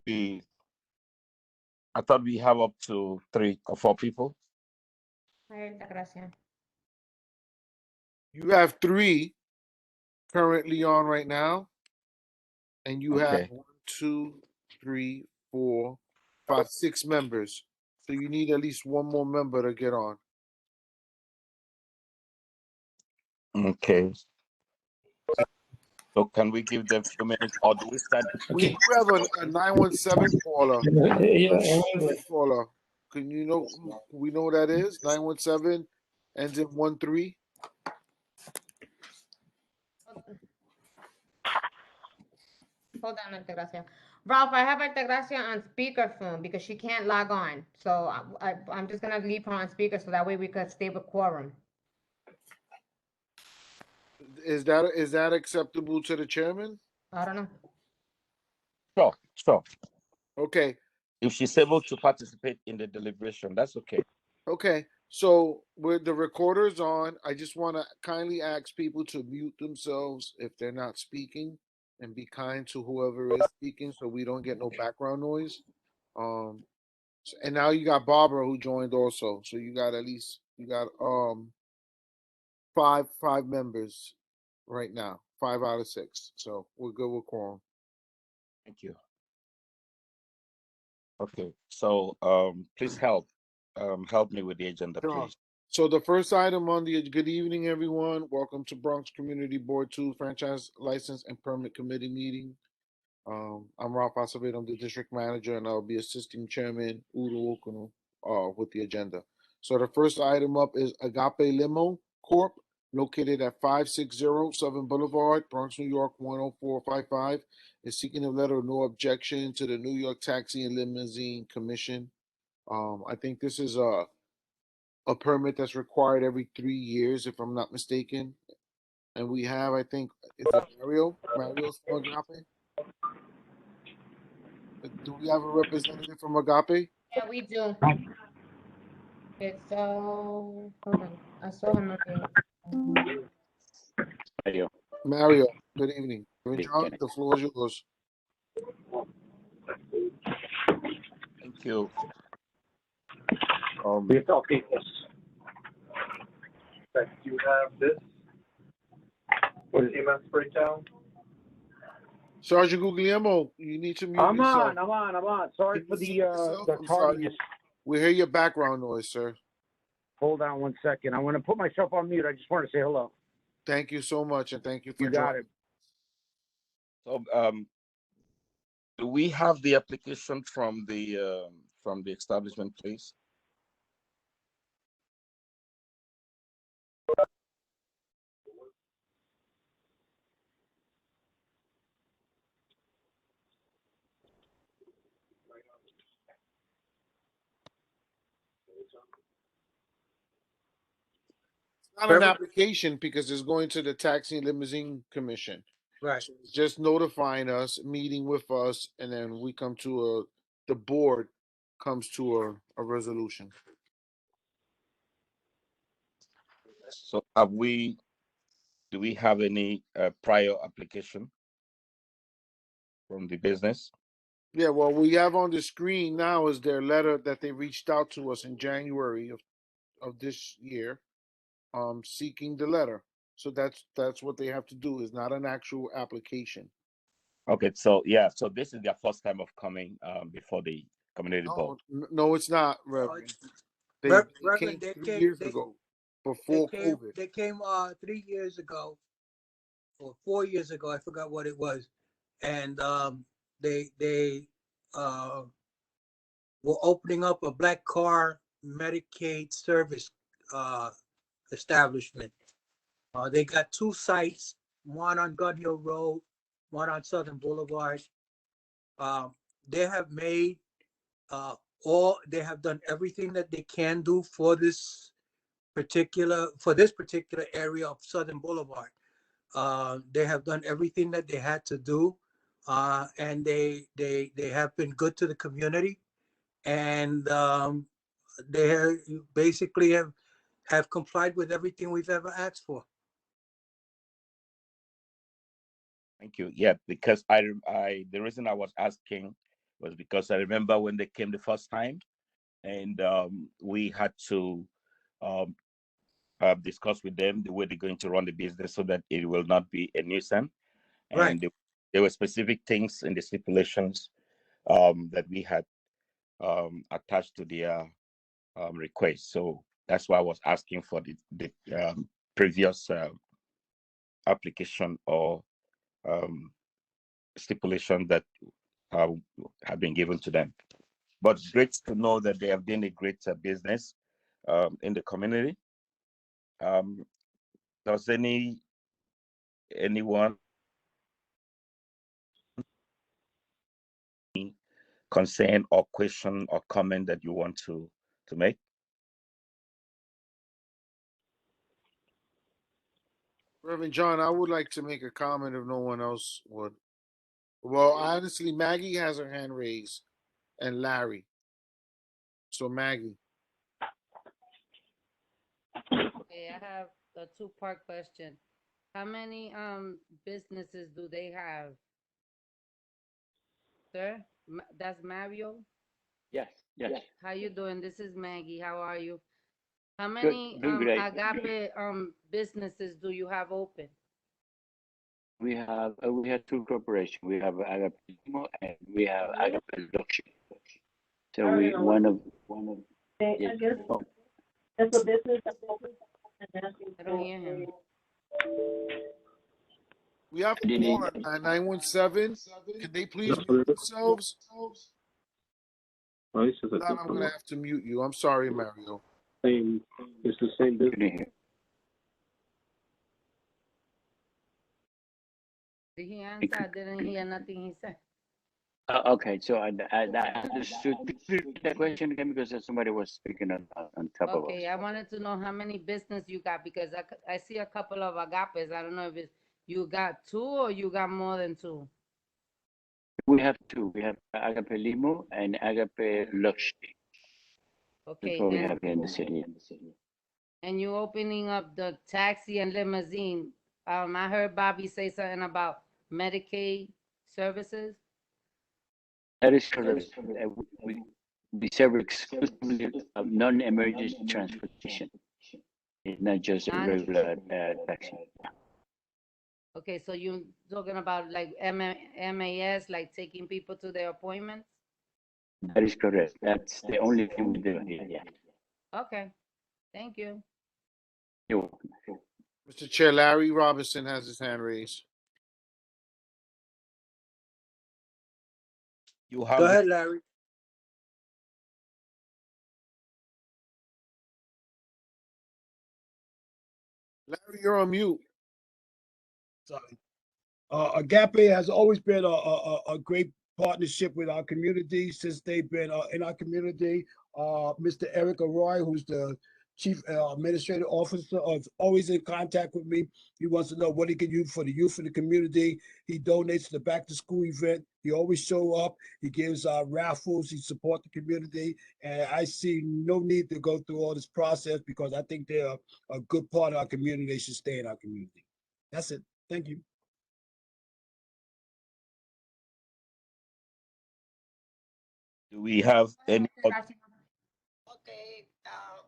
We, I thought we have up to 3 or 4 people. You have 3 currently on right now, and you have Okay. 1, 2, 3, 4, 5, 6 members. So you need at least one more member to get on. Okay. So can we give them a few minutes, or do we start? We do have a 917 caller. Caller. Can you know? We know what that is. 917 ends in 13. Hold on, Altagracia. Ralph, I have Altagracia on speakerphone because she can't log on. So I'm just gonna leave her on speaker so that way we could stay with quorum. Is that acceptable to the chairman? I don't know. Sure. Okay. If she's able to participate in the deliberation, that's okay. Okay. So with the recorders on, I just want to kindly ask people to mute themselves if they're not speaking, and be kind to whoever is speaking so we don't get no background noise. And now you got Barbara who joined also. So you got five members right now. 5 out of 6. So we're good with quorum. Thank you. Okay. So please help me with the agenda, please. So the first item on the good evening, everyone. Welcome to Bronx Community Board 2 Franchise License and Permit Committee meeting. I'm Ralph Acevedo, I'm the district manager, and I'll be assisting Chairman Udo Okuno with the agenda. So the first item up is Agape Limo Corp., located at 560 Southern Boulevard, Bronx, New York 10455, is seeking a letter of no objection to the New York Taxi and Limousine Commission. I think this is a permit that's required every 3 years, if I'm not mistaken. And we have, I think, is it Mario? Mario's from Agape? Do we have a representative from Agape? Yeah, we do. It's hold on. I saw him earlier. Mario, good evening. John, the floor is yours. Thank you. You have this. What is EMS breakdown? Sergeant Guglielmo, you need to mute yourself. I'm on. Sorry for the tardiness. We hear your background noise, sir. Hold on 1 second. I want to put myself on mute. I just want to say hello. Thank you so much, and thank you for joining. So, do we have the application from the establishment, please? It's not an application because it's going to the Taxi and Limousine Commission. Right. So it's just notifying us, meeting with us, and then we come to the board comes to a resolution. So do we have any prior application from the business? Yeah, well, we have on the screen now is their letter that they reached out to us in January of this year, seeking the letter. So that's what they have to do. Is not an actual application. Okay, so yeah, so this is their first time of coming before the community board. No, it's not, Reverend. They came 3 years ago, before COVID. They came 3 years ago, or 4 years ago. I forgot what it was, and they were opening up a black car Medicaid service establishment. They got 2 sites, one on Goodyear Road, one on Southern Boulevard. They have made they have done everything that they can do for this particular area of Southern Boulevard. They have done everything that they had to do, and they have been good to the community, and they basically have complied with everything we've ever asked for. Thank you. Yeah, because the reason I was asking was because I remember when they came the first time, and we had to um, discuss with them the way they're going to run the business so that it will not be a nuisance. Right. And there were specific things in the stipulations that we had attached to their request. So that's why I was asking for the previous application or stipulation that have been given to them. But great to know that they have done a great business in the community. Does anyone concern or question or comment that you want to make? Reverend John, I would like to make a comment if no one else would. Well, honestly, Maggie has her hand raised, and Larry. So Maggie. Okay, I have a two-part question. How many businesses do they have? Sir, that's Mario. Yes, yes. How you doing? This is Maggie. How are you? How Good, many doing great. Agape businesses do you have open? We have two corporations. We have Agape Limo and we have Agape Luxury. So we one of I guess oh, that's a business that's open and asking I don't for hear him. We have I didn't- four at 917. Can they please mute themselves? Oh, this is a If not, I'm gonna have to mute you. I'm sorry, Mario. same. It's the same business. couldn't hear. Did he answer? I didn't hear nothing he said. Okay, so I understood that question again because somebody was speaking on top of us. Okay, I wanted to know how many business you got because I see a couple of Agapes. I don't know if it's you got two or you got more than two. We have two. We have Agape Limo and Agape Luxury. Okay, That's what we have here in the city. and you opening up the taxi and limousine. I heard Bobby say something about Medicaid services. That is correct. We serve exclusively non-emergency transportation. It's not just a regular taxi. Okay, so you talking about like MAS, like taking people to their appointments? That is correct. That's the only thing we do here. Yeah. Okay, thank you. You're welcome. Mr. Chair, Larry Robinson has his hand raised. You have Go ahead, Larry. Larry, you're on mute. Sorry. Agape has always been a great partnership with our community since they've been in our community. Mr. Eric Arroy, who's the chief administrative officer, is always in contact with me. He wants to know what he can use for the youth in the community. He donates to the back to school event. He always show up. He gives raffles. He support the community. And I see no need to go through all this process because I think they're a good part of our community. They should stay in our community. That's it. Thank you. Do we have any? Okay,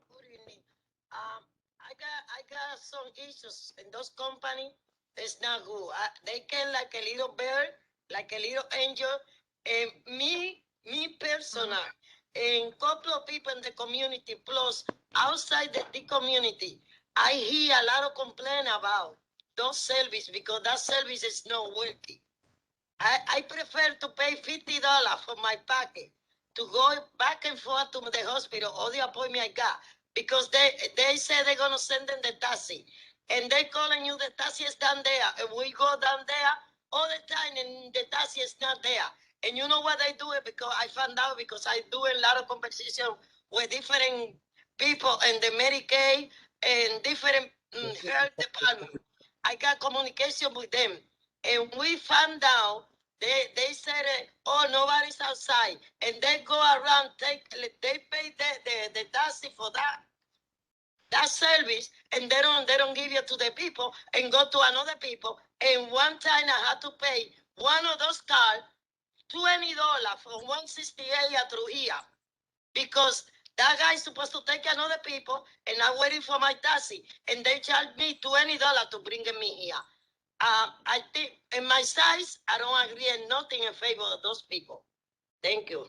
good evening. I got some issues in those company. It's not good. They came like a little bird, like a little angel, and me personal, and couple of people in the community, plus outside the community, I hear a lot of complaint about those service because that service is not working. I prefer to pay $50 for my packet to go back and forth to the hospital or the appointment I got because they say they're gonna send them the taxi and they calling you the taxi is down there and we go down there all the time and the taxi is not there. And you know what I do it because I found out because I do a lot of conversation with different people in the Medicaid and different health department. I got communication with them and we found out they said, oh, nobody's outside. And they go around, they pay the taxi for that that service, and they don't give it to the people and go to another people. And one time I had to pay one of those cars $20 from 168 through here because that guy is supposed to take another people, and I'm waiting for my taxi, and they charge me $20 to bring me here. I think in my size, I don't agree and nothing in favor of those people. Thank you.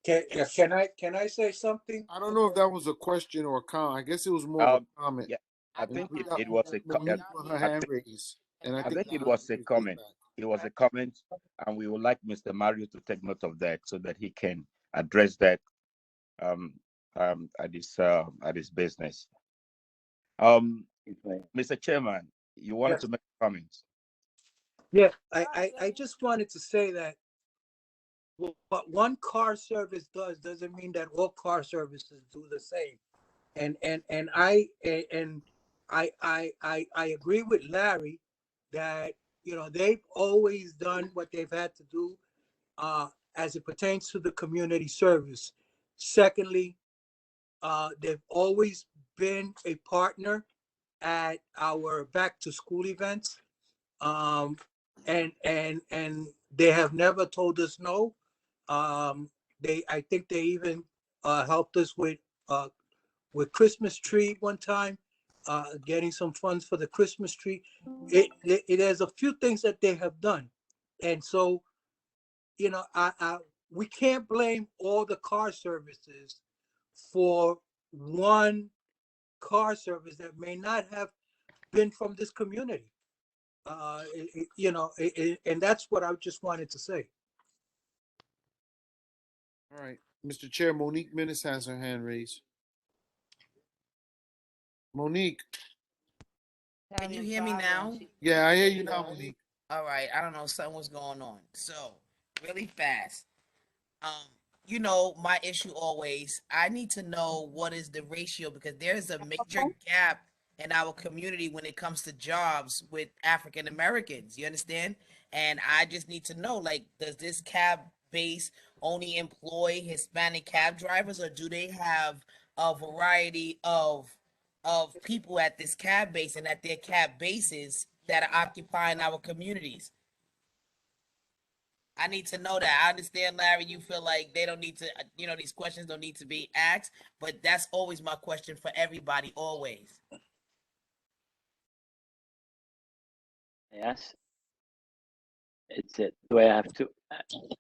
Can I say something? I don't know if that was a question or a comment. I guess it was more of a comment. Yeah, I And think we it, got it was a Monique with her I hand think, raised, and I I think think it Larry was a raised his comment. back. It was a comment, and we would like Mr. Mario to take note of that so that he can address that um, at his business. Mr. Chairman, you wanted Yes. to make comments. Yeah, I just wanted to say that what one car service does doesn't mean that all car services do the same. And I agree with Larry that they've always done what they've had to do as it pertains to the community service. Secondly, they've always been a partner at our back to school events. Um, and they have never told us no. I think they even helped us with Christmas tree one time, getting some funds for the Christmas tree. It has a few things that they have done, and so we can't blame all the car services for one car service that may not have been from this community. And that's what I just wanted to say. All right, Mr. Chair, Monique Minnis has her hand raised. Monique. Can you hear me now? Yeah, I hear you now, Monique. All right. I don't know. Something was going on. So, really fast. Um, you know, my issue always, I need to know what is the ratio because there's a major gap in our community when it comes to jobs with African Americans. You understand? And I just need to know, like, does this cab base only employ Hispanic cab drivers, or do they have a variety of people at this cab base and at their cab bases that are occupying our communities? I need to know that. I understand, Larry, you feel like they don't need to, these questions don't need to be asked, but that's always my question for everybody, always. Yes, it's it. Do I have to?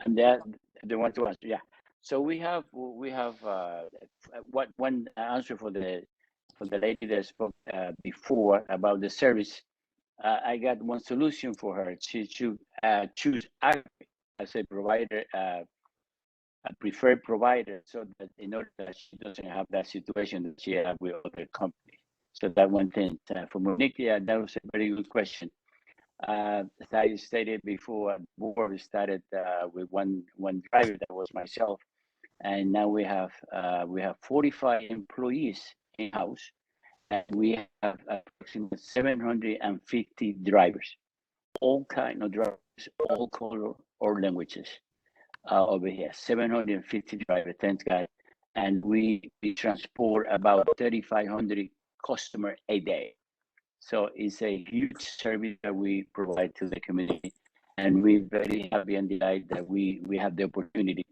And that they want to answer. Yeah. So we have what one answer for the lady that spoke before about the service. I got one solution for her. She should choose as a provider, a preferred provider, so that in order that she doesn't have that situation that she had with other companies. So that one thing for Monique, yeah, that was a very good question. As I stated before, the board started with one driver that was myself, and now we have 45 employees in house, and we have approximately 750 drivers, all kind of drivers, all color or languages over here. 750 drivers, thanks God, and we transport about 3,500 customer a day. So it's a huge service that we provide to the community, and we're very happy and delighted that we have the opportunity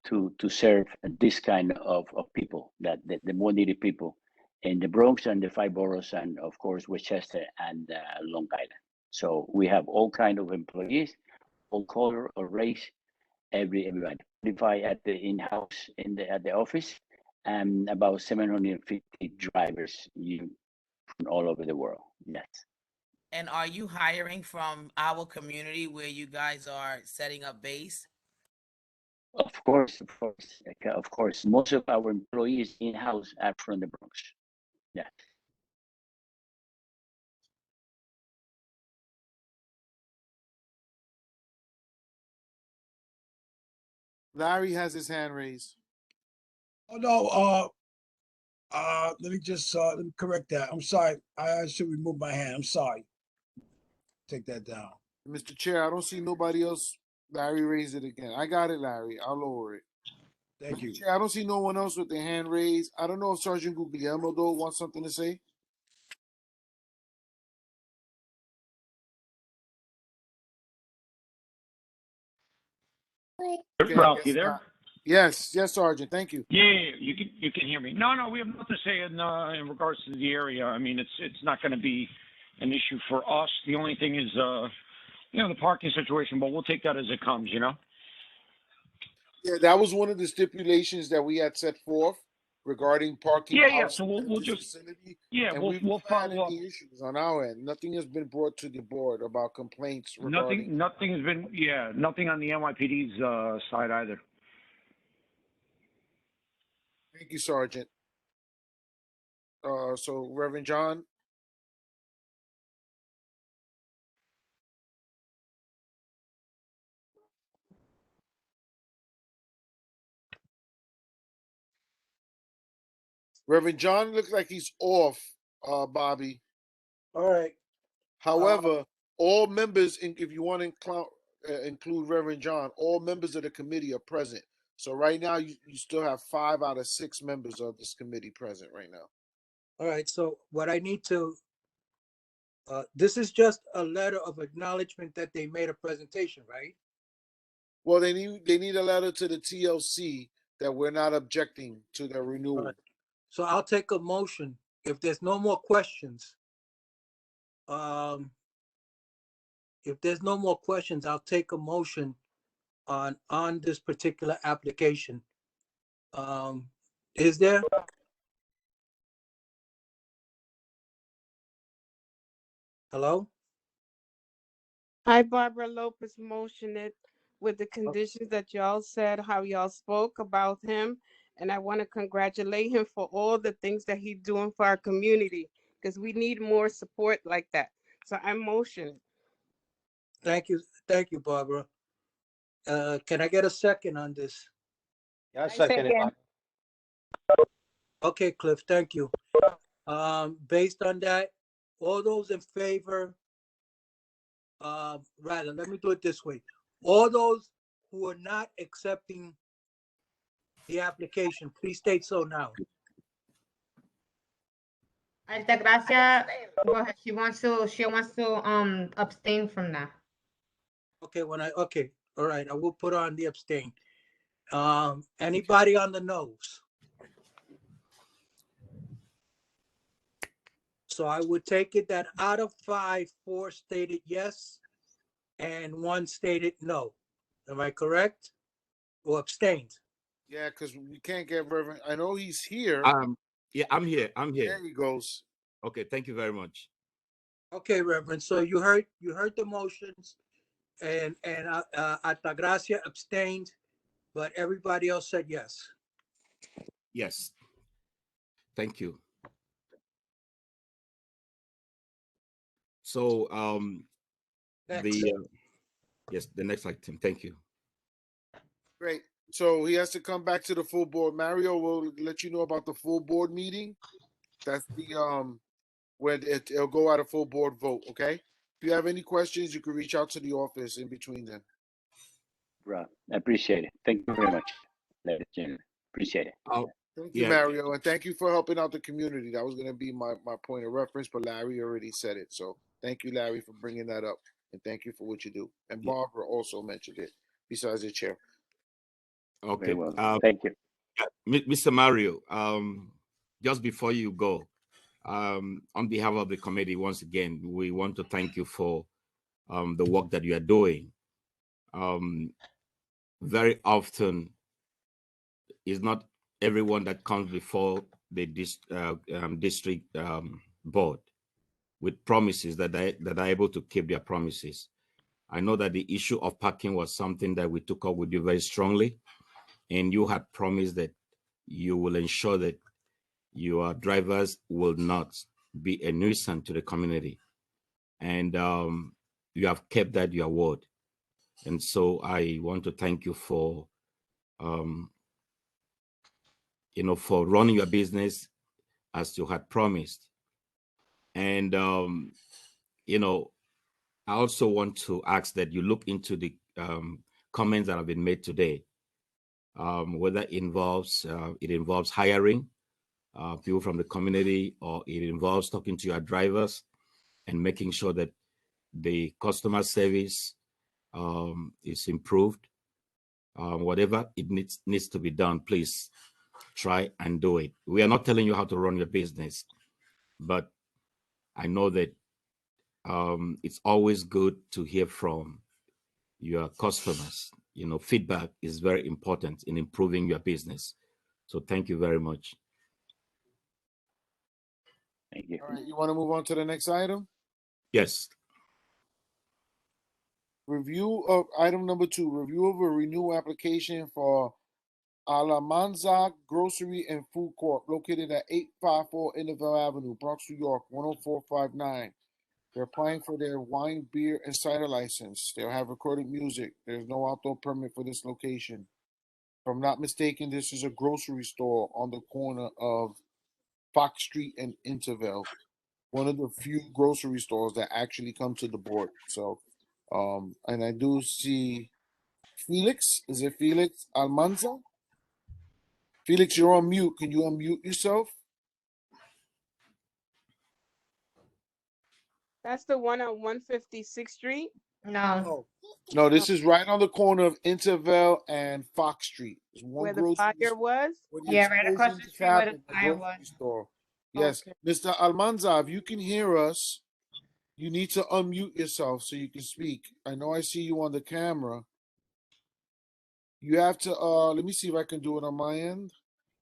to serve this kind of people, that the more needy people in the Bronx and the five boroughs, and of course Westchester and Long Island. So we have all kind of employees, all color or race, everybody. 45 at the in-house at the office, and about 750 drivers from all over the world. Yes. And are you hiring from our community where you guys are setting up base? Of course, of course, of course. Most of our employees in-house are from the Bronx. Yeah. Larry has his hand raised. Oh no, let me correct that. I'm sorry. I should remove my hand. I'm sorry. Take that down. Mr. Chair, I don't see nobody else. Larry raised it again. I got it, Larry. I'll lower it. Thank you. Chair, I don't see no one else with their hand raised. I don't know if Sergeant Guglielmo though wants something to say. Okay, I Ralph, you guess there? not. Yes, Sergeant. Thank you. Yeah, you can hear me. No, we have nothing to say in regards to the area. I mean, it's not going to be an issue for us. The only thing is, the parking situation, but we'll take that as it comes. Yeah, that was one of the stipulations that we had set forth regarding parking Yeah. So outside we'll this just facility. yeah, And we'll we've we'll not had follow up. any issues on our end. Nothing has been brought to the board about complaints regarding. Nothing has been nothing on the NYPD's side either. Thank you, Sergeant. So Reverend John. Reverend John looks like he's off, Bobby. All right. However, all members, if you want to include Reverend John, all members of the committee are present. So right now, you still have 5 out of 6 members of this committee present right now. All right. So what I need to, this is just a letter of acknowledgement that they made a presentation, right? Well, they need a letter to the TLC that we're not objecting to their renewal. All right. So I'll take a motion. If there's no more questions, if there's no more questions, I'll take a motion on this particular application. Is there? Hello? I, Barbara Lopez, motion it with the conditions that y'all said, how y'all spoke about him. And I want to congratulate him for all the things that he's doing for our community, because we need more support like that. So I motion it. Thank you, Barbara. Can I get a second on this? I second it. Okay, Cliff, thank you. Based on that, all those in favor, rather, let me do it this way. All those who are not accepting the application, please state so now. Altagracia, go ahead. She wants to abstain from that. Okay, all right, I will put on the abstain. Anybody on the nose? So I would take it that out of 5, 4 stated yes, and 1 stated no. Am I correct? Or abstained? Yeah, because we can't get Reverend. I know he's here. Yeah, I'm here. There he goes. Okay, thank you very much. Okay, Reverend. So you heard the motions, and Altagracia abstained, but everybody else said yes. Yes. Thank you. So yes, the next item. Thank you. Great. So he has to come back to the full board. Mario will let you know about the full board meeting. That's the where it'll go out a full board vote. Okay. If you have any questions, you can reach out to the office in between them. Right. I appreciate it. Thank you very much, ladies and gentlemen. Appreciate it. Thank you, Mario, and thank you for helping out the community. That was going to be my point of reference, but Larry already said it. So thank you, Larry, for bringing that up, and thank you for what you do. And Barbara also mentioned it, besides the chair. Okay. Very well. Thank you. Mr. Mario, just before you go, on behalf of the committee, once again, we want to thank you for the work that you are doing. Very often, it's not everyone that comes before the district board with promises that are able to keep their promises. I know that the issue of parking was something that we took up with you very strongly, and you had promised that you will ensure that your drivers will not be a nuisance to the community. And you have kept that your word. And so I want to thank you for, for running your business as you had promised. And, I also want to ask that you look into the comments that have been made today whether it involves hiring people from the community, or it involves talking to your drivers and making sure that the customer service is improved. Whatever it needs to be done, please try and do it. We are not telling you how to run your business, but I know that it's always good to hear from your customers. You know, feedback is very important in improving your business. So thank you very much. Thank you. All right, you want to move on to the next item? Yes. Review of item number 2, review of a renewal application for Alamanza Grocery and Food Corp located at 854 Intervale Avenue, Bronx, New York, 10459. They're applying for their wine, beer, and cider license. They'll have recorded music. There's no outdoor permit for this location. If I'm not mistaken, this is a grocery store on the corner of Fox Street and Intervale. One of the few grocery stores that actually come to the board. So, and I do see Felix. Is it Felix Almanza? Felix, you're on mute. Can you unmute yourself? That's the one on 156th Street? No. No, this is right on the corner of Intervale and Fox Street. There's one Where the grocery fire was? where the Yeah, right across explosion the just street where the happened, the fire grocery was. store. Yes, Okay. Mr. Almanza, if you can hear us, you need to unmute yourself so you can speak. I know I see you on the camera. You have to let me see if I can do it on my end.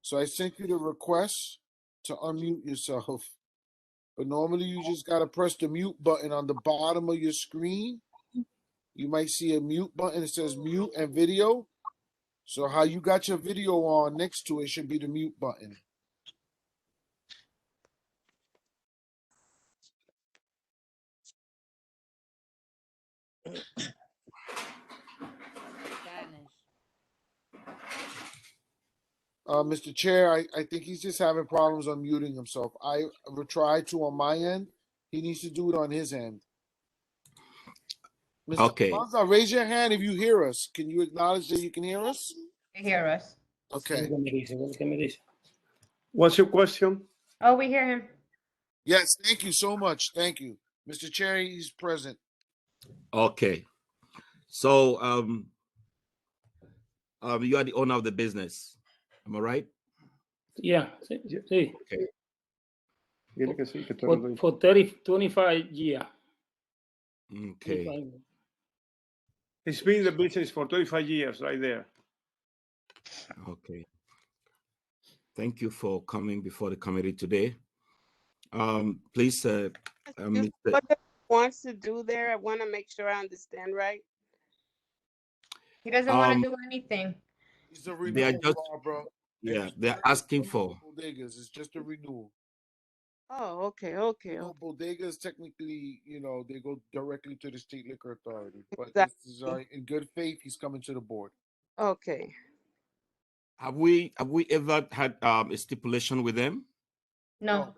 So I sent you the request to unmute yourself. But normally you just gotta press the mute button on the bottom of your screen. You might see a mute button. It says mute and video. So how you got your video on next to it should be the mute button. Spanish. Mr. Chair, I think he's just having problems unmuting himself. I will try to on my end. He needs to do it on his end. Mr. Okay. Almanza, raise your hand if you hear us. Can you acknowledge that you can hear us? They hear us. Okay. What's your question? Oh, we hear him. Yes, thank you so much. Thank you. Mr. Chair, he's present. Okay. So you are the owner of the business. Am I right? Yeah, sí. Okay. Dile que sí, que tú For, eres dueño. for 25 years. Okay. 25. He's been in the business for 25 years, right there. Okay. Thank you for coming before the committee today. Please, Mr. What he wants to do there, I want to make sure I understand right. He doesn't want to do anything. It's a They are renewal, just, Barbara. yeah, they're asking for. Bodegas. It's just a renewal. Oh, okay, okay. You know, bodegas technically, you know, they go directly to the state liquor authority. But Exactly. this is in good faith. He's coming to the board. Okay. Have we ever had a stipulation with them? No.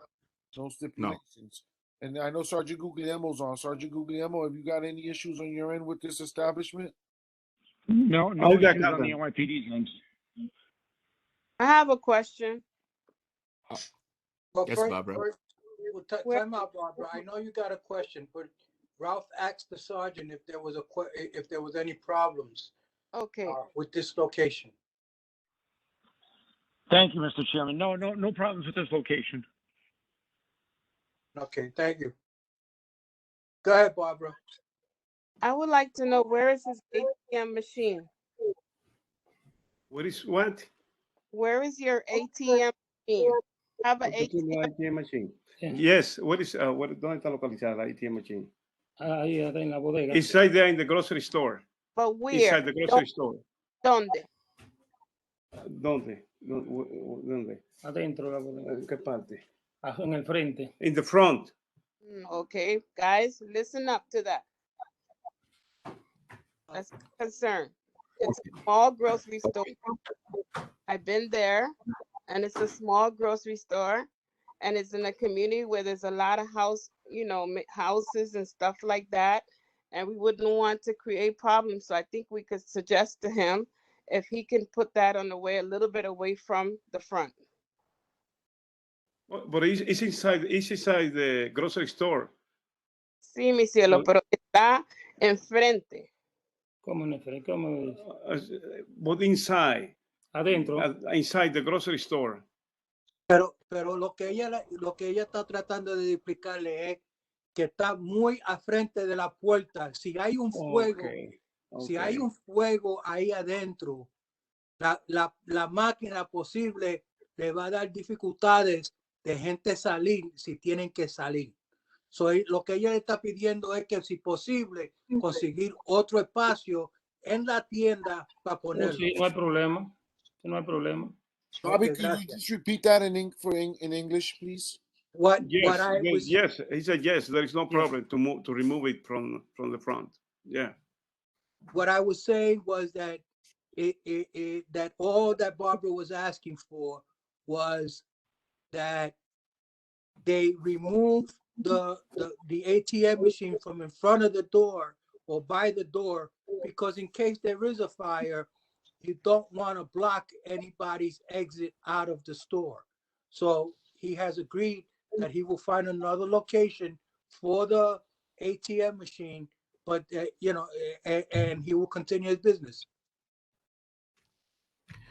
No stipulations. And I know Sergeant Guglielmo's on. Sergeant Guglielmo, have you got any issues on your end with this establishment? No I'll issues back on the up. NYPD's end. I have a question. Well, Yes, Barbara. Well, time out, Barbara. I know you got a question, but Ralph asked the sergeant if there was if there was any problems Okay. with this location. Thank you, Mr. Chairman. No problems with this location. Okay, thank you. Go ahead, Barbara. I would like to know where is his ATM machine? What is what? Where is your ATM machine? Have an ¿Por qué tú no ATM. hay ATM machine? Yeah. Yes, what is ¿dónde está localizada la ATM machine? Ahí en la bodega. It's right there in the grocery store. But where? Inside the grocery store. ¿Dónde? ¿Dónde? ¿Dónde? Adentro de la bodega. ¿En qué parte? En el frente. In the front. Okay, guys, listen up to that. That's a concern. It's a small grocery store. I've been there, and it's a small grocery store, and it's in a community where there's a lot of houses and stuff like that, and we wouldn't want to create problems. So I think we could suggest to him if he can put that on the way a little bit away from the front. But it's inside the grocery store. Sí, mi cielo, So, pero está enfrente. ¿Cómo no? ¿Cómo es? but inside. Adentro. Inside the grocery store. Pero lo que ella está tratando de explicarle es que está muy al frente de la puerta. Si hay un fuego, si hay un fuego ahí adentro, la máquina posible le va a dar dificultades de gente salir si tienen que salir. Lo que ella le está pidiendo es que si posible conseguir otro espacio en la tienda para ponerlo. Sí, no hay problema. No hay problema. Bobby, Okay, can you gracias. just repeat that in English, please? Yes. He said yes. There is no problem to remove it from the front. Yeah. What I was saying was that that all that Barbara was asking for was that they remove the ATM machine from in front of the door or by the door, because in case there is a fire, you don't want to block anybody's exit out of the store. So he has agreed that he will find another location for the ATM machine, but and he will continue his business.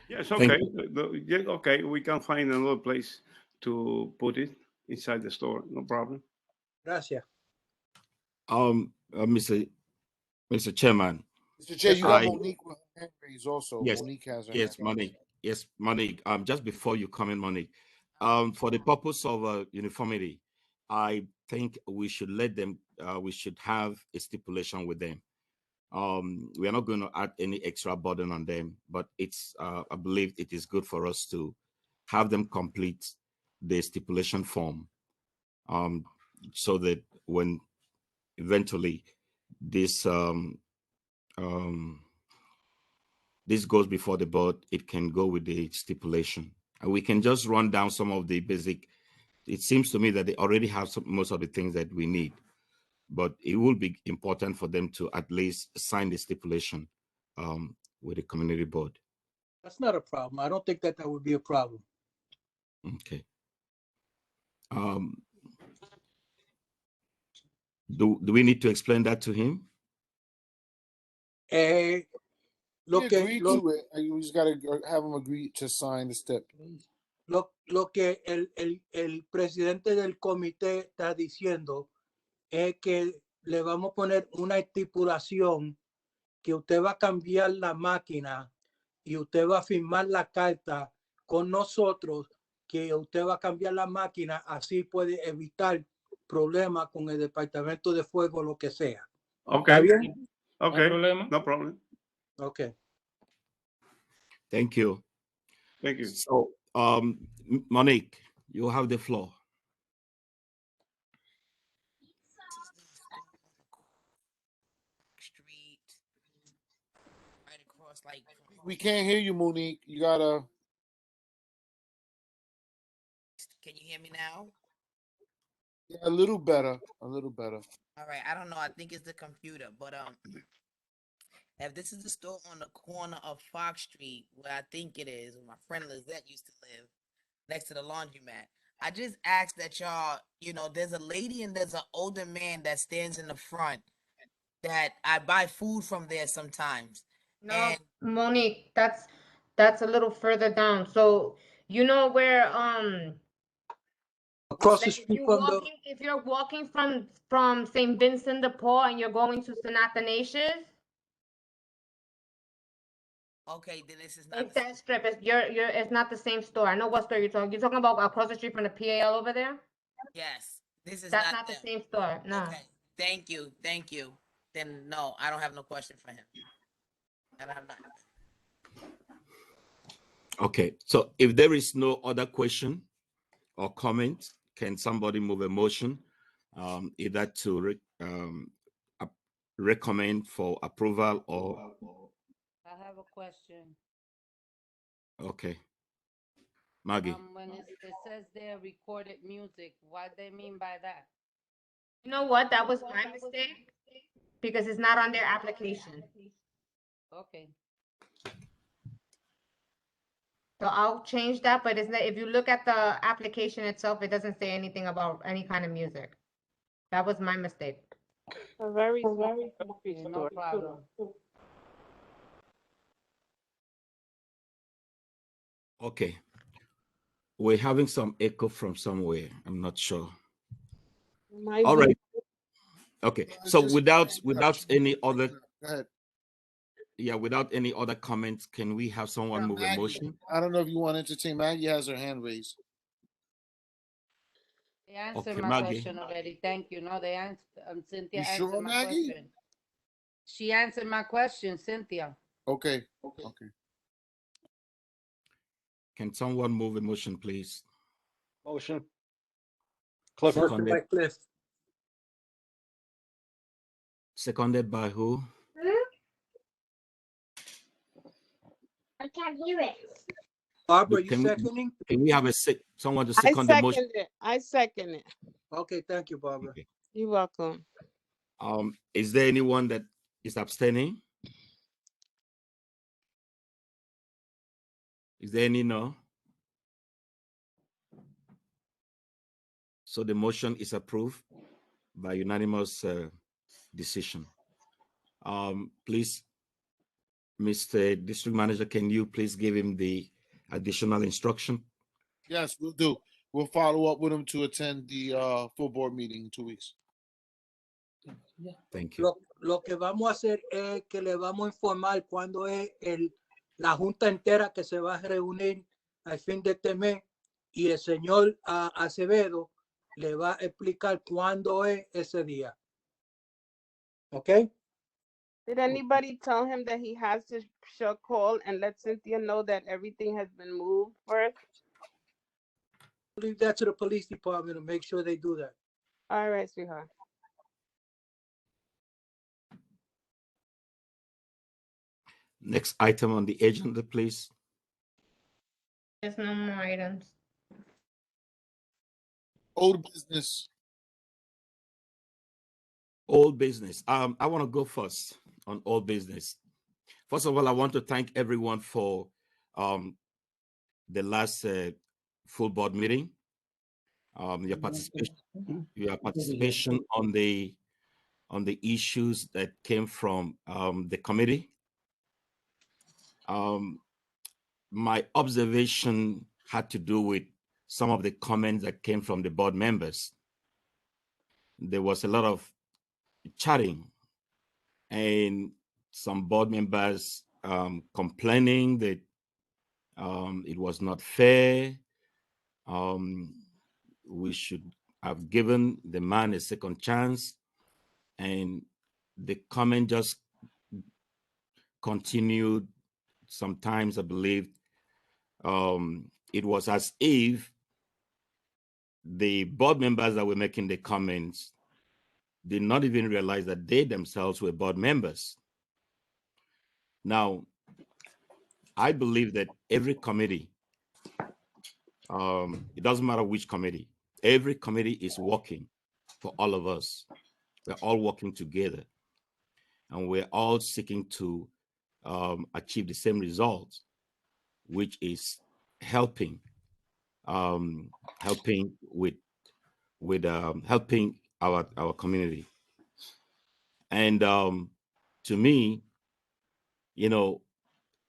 Yes, okay. Okay, we can find another place to put it inside the store. No problem. Gracias. Mr. Chairman. Mr. Chair, you got Monique with her hand raised also. Yes, Monique has her yes, hand raised. Monique. Yes, Monique. Just before you come in, Monique, for the purpose of uniformity, I think we should let them. We should have a stipulation with them. We are not going to add any extra burden on them, but it's. I believe it is good for us to have them complete the stipulation form, so that when eventually this this goes before the board, it can go with the stipulation. And we can just run down some of the basic. It seems to me that they already have most of the things that we need, but it will be important for them to at least sign the stipulation with the community board. That's not a problem. I don't think that would be a problem. Okay. Do we need to explain that to him? He agreed to it. You just got to have him agree to sign the step. Lo que el presidente del comité está diciendo es que le vamos a poner una estipulación que usted va a cambiar la máquina y usted va a firmar la carta con nosotros, que usted va a cambiar la máquina, así puede evitar problemas con el departamento de fuego, lo que sea. Okay. ¿Está bien? Okay. No problem. Okay. Thank you. Thank you. So, Monique, you have the floor. Street, right across, like. We can't hear you, Monique. You gotta. Can you hear me now? Yeah, a little better. A little better. All right. I don't know. I think it's the computer, but if this is the store on the corner of Fox Street, where I think it is, where my friend Lizette used to live, next to the laundromat, I just asked that y'all, there's a lady and there's an older man that stands in the front that I buy food from there sometimes. No, Monique, that's a little further down. So you know where across the like street from the. if you're walking from St. Vincent de Paul and you're going to St. Athanasius. Okay, then this is not. It's that strip. It's not the same store. I know what store you're talking. You're talking about across the street from the PAL over there. Yes, this is That's not the same store. No. Okay, thank you. Then no, I don't have no question for him. I don't have none. Okay, so if there is no other question or comment, can somebody move a motion either to recommend for approval or? I have a question. Okay. Maggie. When it says there recorded music, what they mean by that? You know what? That was my mistake because it's not on their application. Okay. So I'll change that, but it's not, if you look at the application itself, it doesn't say anything about any kind of music. That was my mistake. A very small grocery Okay, no store. problem. Okay. We're having some echo from somewhere. I'm not sure. Might All be. right. Okay. So Just- without any other Go ahead. without any other comments, can we have someone move a Maggie, motion? I don't know if you want to entertain. Maggie has her hand raised. They answered Okay, my Maggie. question already. Thank you. No, they answered. Cynthia You answered sure, my Maggie? question. She answered my question, Cynthia. Okay. Can someone move a motion, please? Motion. Motion Seconded. by Cliff. Seconded by who? I can't hear it. Barbara, you Can seconding? we have someone to I second the motion? second it. I second it. Okay, thank you, Barbara. Okay. You're welcome. Is there anyone that is abstaining? Is there any no? So the motion is approved by unanimous decision. Please, Mr. District Manager, can you please give him the additional instruction? Yes, we'll do. We'll follow up with him to attend the full board meeting in 2 weeks. Thank you. Lo que vamos a hacer es que le vamos a informar cuándo es la junta entera que se va a reunir al fin de este mes y el señor Acevedo le va a explicar cuándo es ese día. ¿Ok? Did anybody tell him that he has to call and let Cynthia know that everything has been moved first? Leave that to the police department to make sure they do that. All right, sweetheart. Next item on the agenda, please. There's no more items. Old business. Old business. I want to go first on old business. First of all, I want to thank everyone for the last full board meeting. Your participation on the issues that came from the committee. My observation had to do with some of the comments that came from the board members. There was a lot of chatting and some board members complaining that it was not fair. We should have given the man a second chance. And the comment just continued. Sometimes I believe it was as if the board members that were making the comments did not even realize that they themselves were board members. Now, I believe that every committee, it doesn't matter which committee, every committee is working for all of us. We're all working together and we're all seeking to achieve the same results, which is helping helping our community. And to me, you know,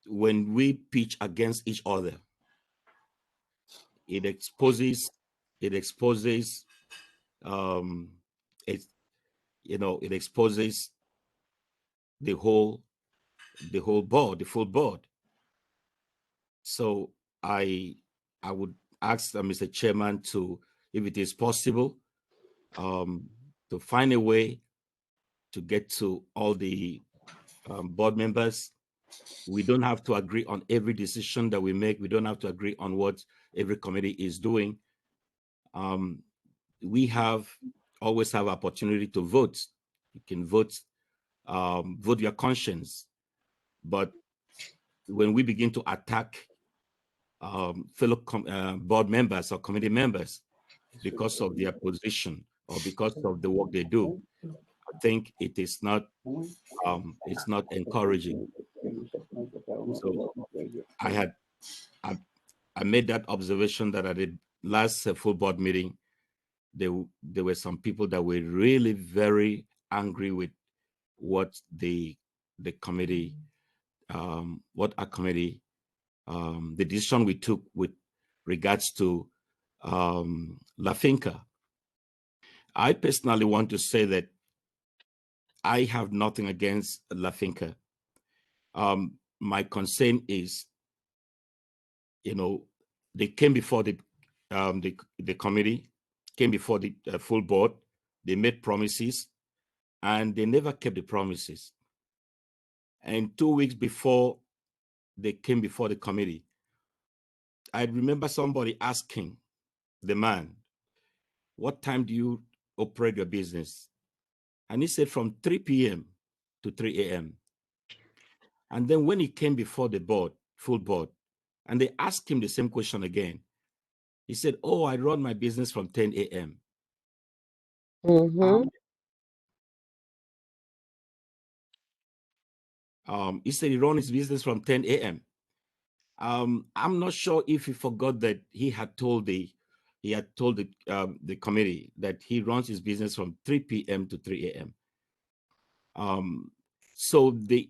when we pitch against each other, it exposes it exposes the whole board, the full board. So I would ask Mr. Chairman to, if it is possible, to find a way to get to all the board members. We don't have to agree on every decision that we make. We don't have to agree on what every committee is doing. We always have opportunity to vote. You can vote your conscience. But when we begin to attack fellow board members or committee members because of their position or because of the work they do, I think it's not encouraging. So I made that observation that at the last full board meeting, there were some people that were really very angry with what the committee, what our committee, the decision we took with regards to La Finca. I personally want to say that I have nothing against La Finca. My concern is, they came before the committee, came before the full board. They made promises, and they never kept the promises. And 2 weeks before they came before the committee, I remember somebody asking the man, "What time do you operate your business?" And he said from 3 p.m. to 3 a.m. And then when he came before the board, full board, and they asked him the same question again, he said, "Oh, I run my business from 10 a.m." Mm-hmm. He said he run his business from 10 a.m. I'm not sure if he forgot that he had told the committee that he runs his business from 3 p.m. to 3 a.m. So the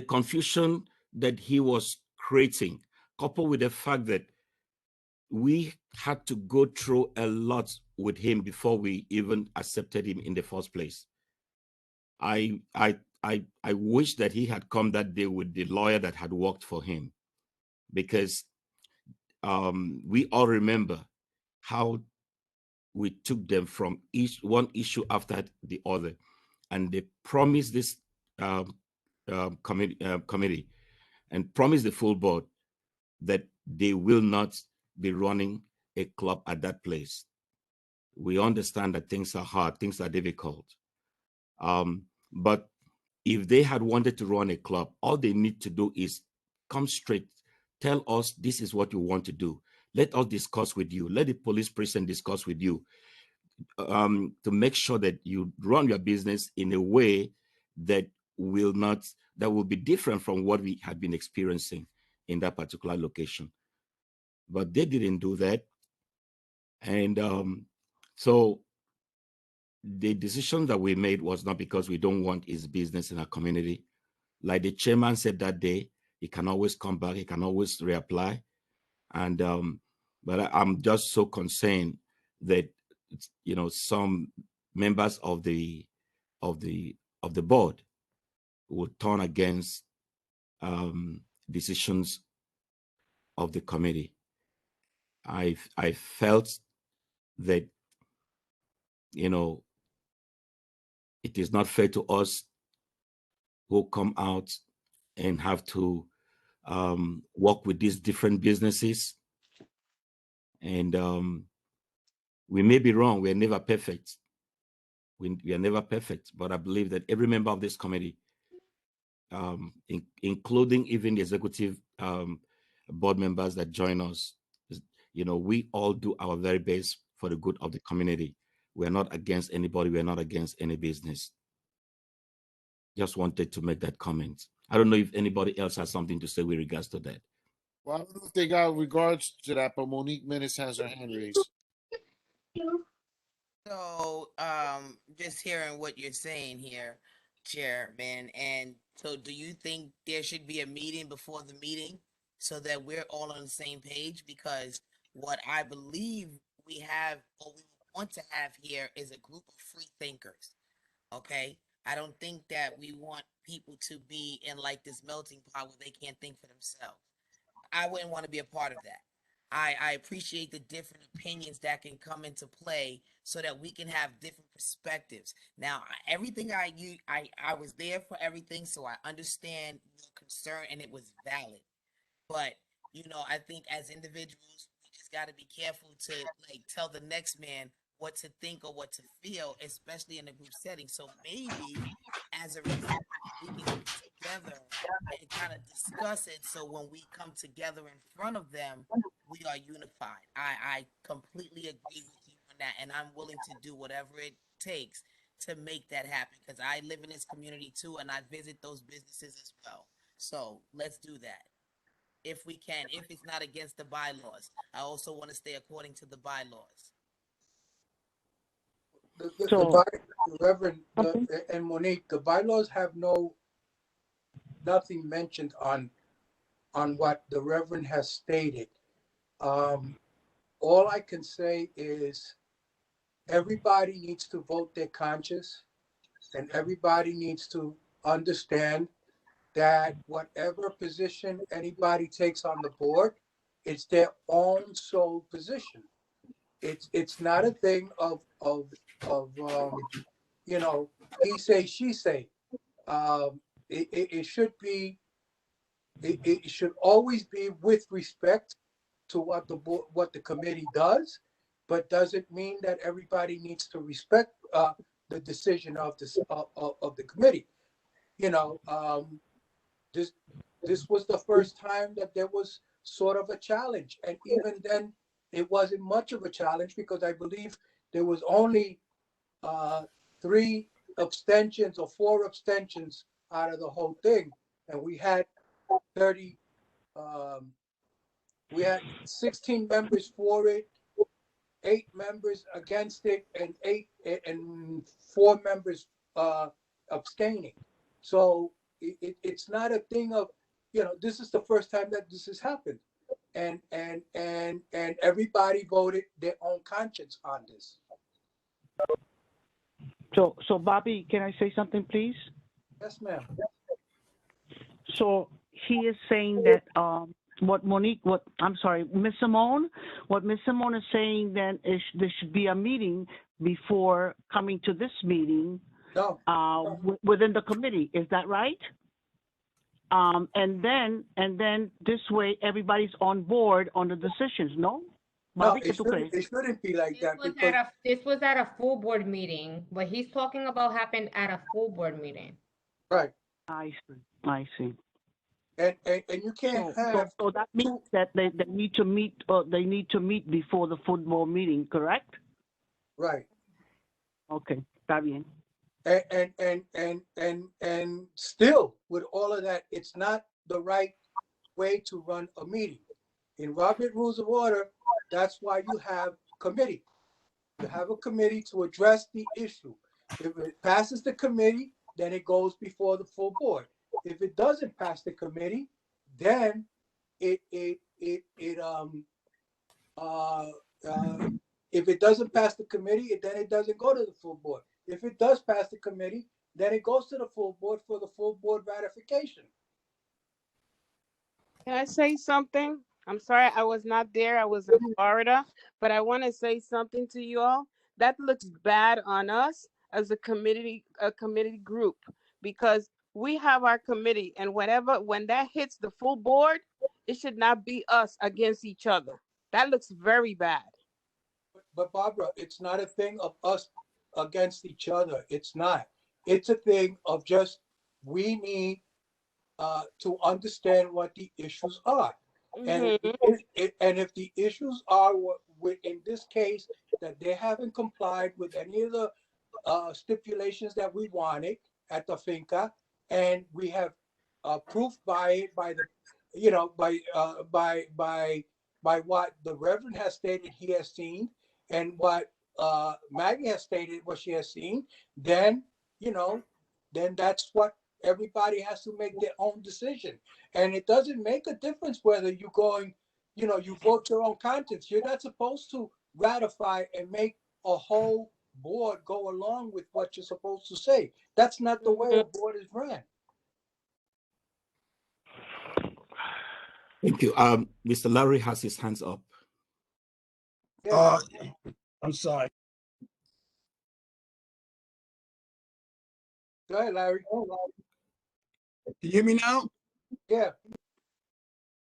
confusion that he was creating, coupled with the fact that we had to go through a lot with him before we even accepted him in the first place. I wish that he had come that day with the lawyer that had worked for him, because we all remember how we took them from one issue after the other, and they promised this committee and promised the full board that they will not be running a club at that place. We understand that things are hard, things are difficult. But if they had wanted to run a club, all they need to do is come straight, tell us this is what you want to do. Let us discuss with you. Let the police precinct discuss with you, to make sure that you run your business in a way that will be different from what we had been experiencing in that particular location. But they didn't do that. And so the decision that we made was not because we don't want his business in our community. Like the chairman said that day, he can always come back, he can always reapply. And but I'm just so concerned that some members of the board would turn against decisions of the committee. I felt that it is not fair to us who come out and have to work with these different businesses. And we may be wrong. We're never perfect. We are never perfect. But I believe that every member of this committee, including even the executive board members that join us, we all do our very best for the good of the community. We're not against anybody. We're not against any business. Just wanted to make that comment. I don't know if anybody else has something to say with regards to that. Well, I don't know if they got regards to that, but Monique Menace has her hand raised. So, just hearing what you're saying here, Chairman, and so do you think there should be a meeting before the meeting so that we're all on the same page? Because what I believe we have, or we want to have here, is a group of free thinkers. Okay, I don't think that we want people to be in like this melting pot where they can't think for themselves. I wouldn't want to be a part of that. I appreciate the different opinions that can come into play so that we can have different perspectives. Now, everything I was there for everything, so I understand your concern and it was valid. But I think as individuals, we just got to be careful to like tell the next man what to think or what to feel, especially in a group setting. So maybe as a result, we can get together and kind of discuss it. So when we come together in front of them, we are unified. I completely agree with you on that, and I'm willing to do whatever it takes to make that happen because I live in this community too, and I visit those businesses as well. So let's do that if we can, if it's not against the bylaws. I also want to stay according to the bylaws. The Reverend and Monique, the bylaws have nothing mentioned on what the Reverend has stated. All I can say is everybody needs to vote their conscience, and everybody needs to understand that whatever position anybody takes on the board, it's their own sole position. It's not a thing of he say, she say. It should be, it should always be with respect to what the committee does, but doesn't mean that everybody needs to respect the decision of the committee. This was the first time that there was sort of a challenge, and even then, it wasn't much of a challenge because I believe there was only 3 abstentions or 4 abstentions out of the whole thing, and we had 30. We had 16 members for it, 8 members against it, and 4 members abstaining. So it's not a thing of, this is the first time that this has happened, and everybody voted their own conscience on this. So Bobby, can I say something, please? Yes, ma'am. So he is saying that Miss Simone, what Miss Simone is saying then is there should be a meeting before coming to this meeting. No. Within the committee, is that right? And then this way everybody's on board on the decisions. No. No, it shouldn't be like that because This was at a full board meeting. What he's talking about happened at a full board meeting. Right. I see. And you can't have. So that means that they need to meet. They need to meet before the full board meeting, correct? Right. Okay, está bien. And still, with all of that, it's not the right way to run a meeting. In Robert Rules of Order, that's why you have committee. You have a committee to address the issue. If it passes the committee, then it goes before the full board. If it doesn't pass the committee, then if it doesn't pass the committee, then it doesn't go to the full board. If it does pass the committee, then it goes to the full board for the full board ratification. Can I say something? I'm sorry, I was not there. I was in Florida, but I want to say something to you all. That looks bad on us as a committee group, because we have our committee, and when that hits the full board, it should not be us against each other. That looks very bad. But Barbara, it's not a thing of us against each other. It's not. It's a thing of just we need to understand what the issues are. And if the issues are in this case that they haven't complied with any of the stipulations that we wanted at the finca, and we have proof by what the Reverend has stated he has seen, and what Maggie has stated what she has seen, then that's what everybody has to make their own decision. And it doesn't make a difference whether you're going, you vote your own conscience. You're not supposed to ratify and make a whole board go along with what you're supposed to say. That's not the way a board is ran. Thank you. Mr. Larry has his hands up. I'm sorry. Go ahead, Larry. Can you hear me now? Yeah.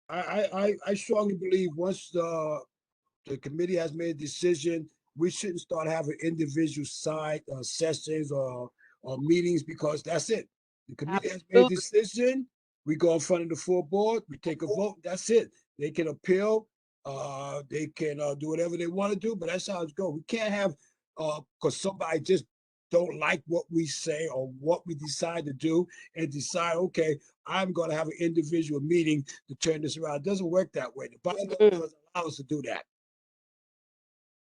I strongly believe once the committee has made a decision, we shouldn't start having individual side sessions or meetings, because that's it. The committee has made a decision. We go in front of the full board. We take a vote. That's it. They can appeal. They can do whatever they want to do, but that's how it's going. We can't have because somebody just don't like what we say or what we decide to do and decide, okay, I'm going to have an individual meeting to turn this around. It doesn't work that way. The bylaw doesn't allow us to do that.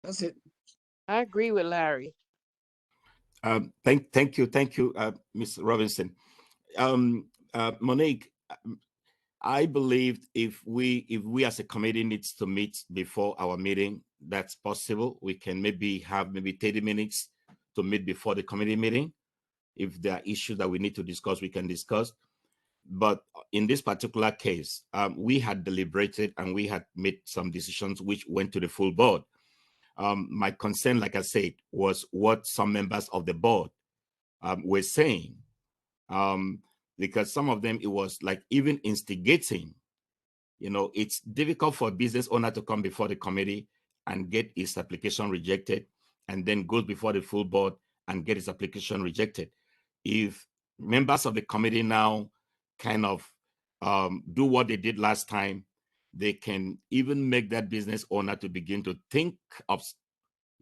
That's it. I agree with Larry. Thank you, Ms. Robinson. Monique, I believe if we as a committee needs to meet before our meeting, that's possible. We can maybe have 30 minutes to meet before the committee meeting. If there are issues that we need to discuss, we can discuss. But in this particular case, we had deliberated and we had made some decisions which went to the full board. My concern, like I said, was what some members of the board were saying, because some of them, it was like even instigating. It's difficult for a business owner to come before the committee and get his application rejected and then goes before the full board and get his application rejected. If members of the committee now kind of do what they did last time, they can even make that business owner to begin to think of,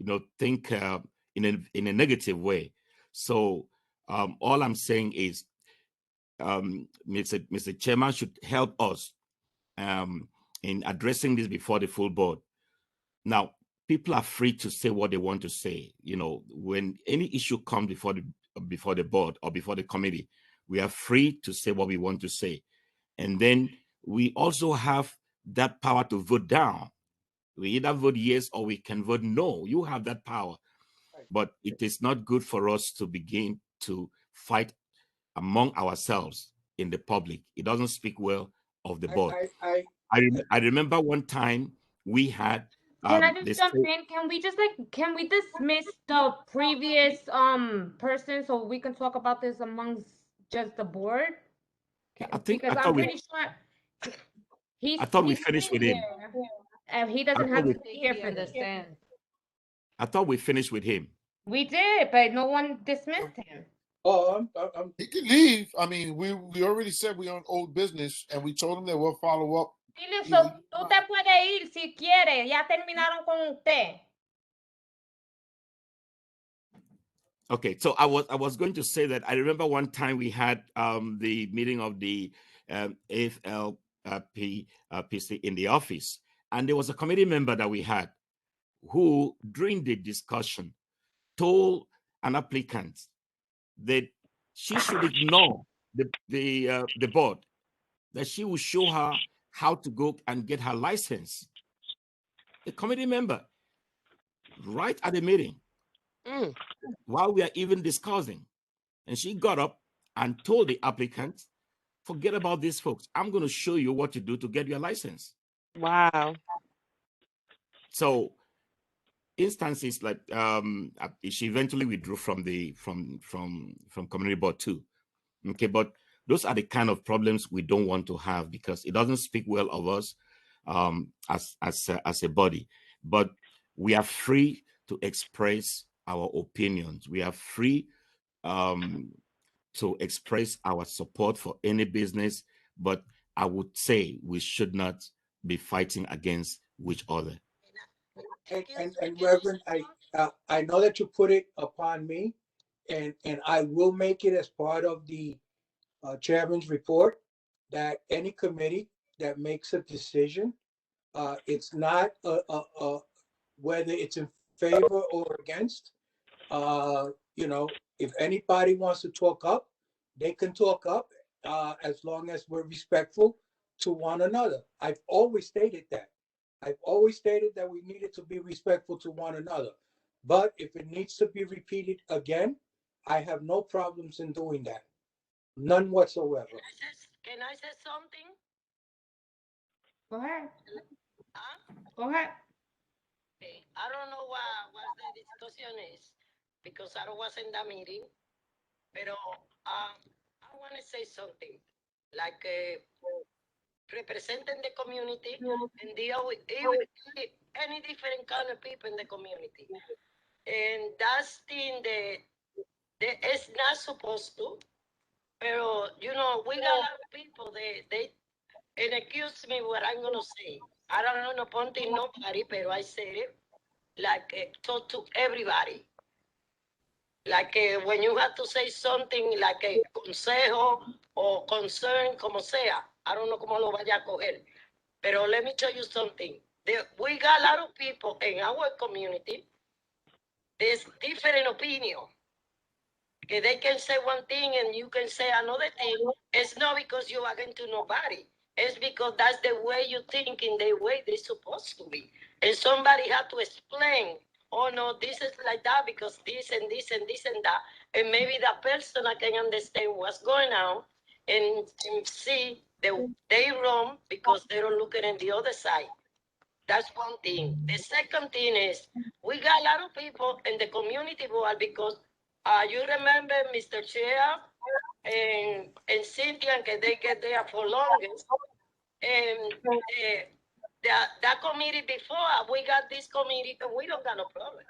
in a negative way. So all I'm saying is, Mr. Chairman should help us in addressing this before the full board. Now, people are free to say what they want to say. When any issue comes before the board or before the committee, we are free to say what we want to say. And then we also have that power to vote down. We either vote yes or we can vote no. You have that power. But it is not good for us to begin to fight among ourselves in the public. It doesn't speak well of the board. I remember one time we had Can I just jump in? Can we dismiss the previous person so we can talk about this amongst just the board? Because I'm pretty sure I thought we finished with him. And he doesn't have to be here for this. I thought we finished with him. We did, but no one dismissed him. Oh, he can leave. I mean, we already said we're on old business, and we told him that we'll follow up. So, tú te puedes ir si quieres. Ya terminaron con usted. Okay, so I was going to say that I remember one time we had the meeting of the AFLPC in the office, and there was a committee member that we had who, during the discussion, told an applicant that she should ignore the board, that she will show her how to go and get her license. The committee member, right at the meeting, while we are even discussing, and she got up and told the applicant, forget about these folks. I'm going to show you what to do to get your license. Wow. So instances like she eventually withdrew from community board too. Okay, but those are the kind of problems we don't want to have, because it doesn't speak well of us as a body. But we are free to express our opinions. We are free to express our support for any business, but I would say we should not be fighting against each other. And Reverend, I know that you put it upon me, and I will make it as part of the chairman's report, that any committee that makes a decision, it's not whether it's in favor or against. If anybody wants to talk up, they can talk up, as long as we're respectful to one another. I've always stated that. I've always stated that we needed to be respectful to one another. But if it needs to be repeated again, I have no problems in doing that. None whatsoever. Can I say something? Go ahead. Go ahead. Okay. I don't know what the discussion is, because I was in that meeting. But I want to say something, like representing the community and deal with any different kind of people in the community. And that's thing that it's not supposed to. Pero, we got a lot of people, they and excuse me what I'm going to say. I don't know, no pointing nobody, but I said it, like, talk to everybody. Like when you have to say something like a consejo or concern, como sea. I don't know cómo lo vaya a coger. Pero let me tell you something. We got a lot of people in our community. There's different opinion. They can say one thing and you can say another thing. It's not because you are against to nobody. It's because that's the way you think in the way they're supposed to be. And somebody had to explain, oh no, this is like that because this and this and this and that. And maybe that person can understand what's going on and see they wrong because they don't look at the other side. That's one thing. The second thing is we got a lot of people in the community board because you remember Mr. Chair and Cynthia, and they get there for longest. And that committee before, we got this committee, and we don't got no problem.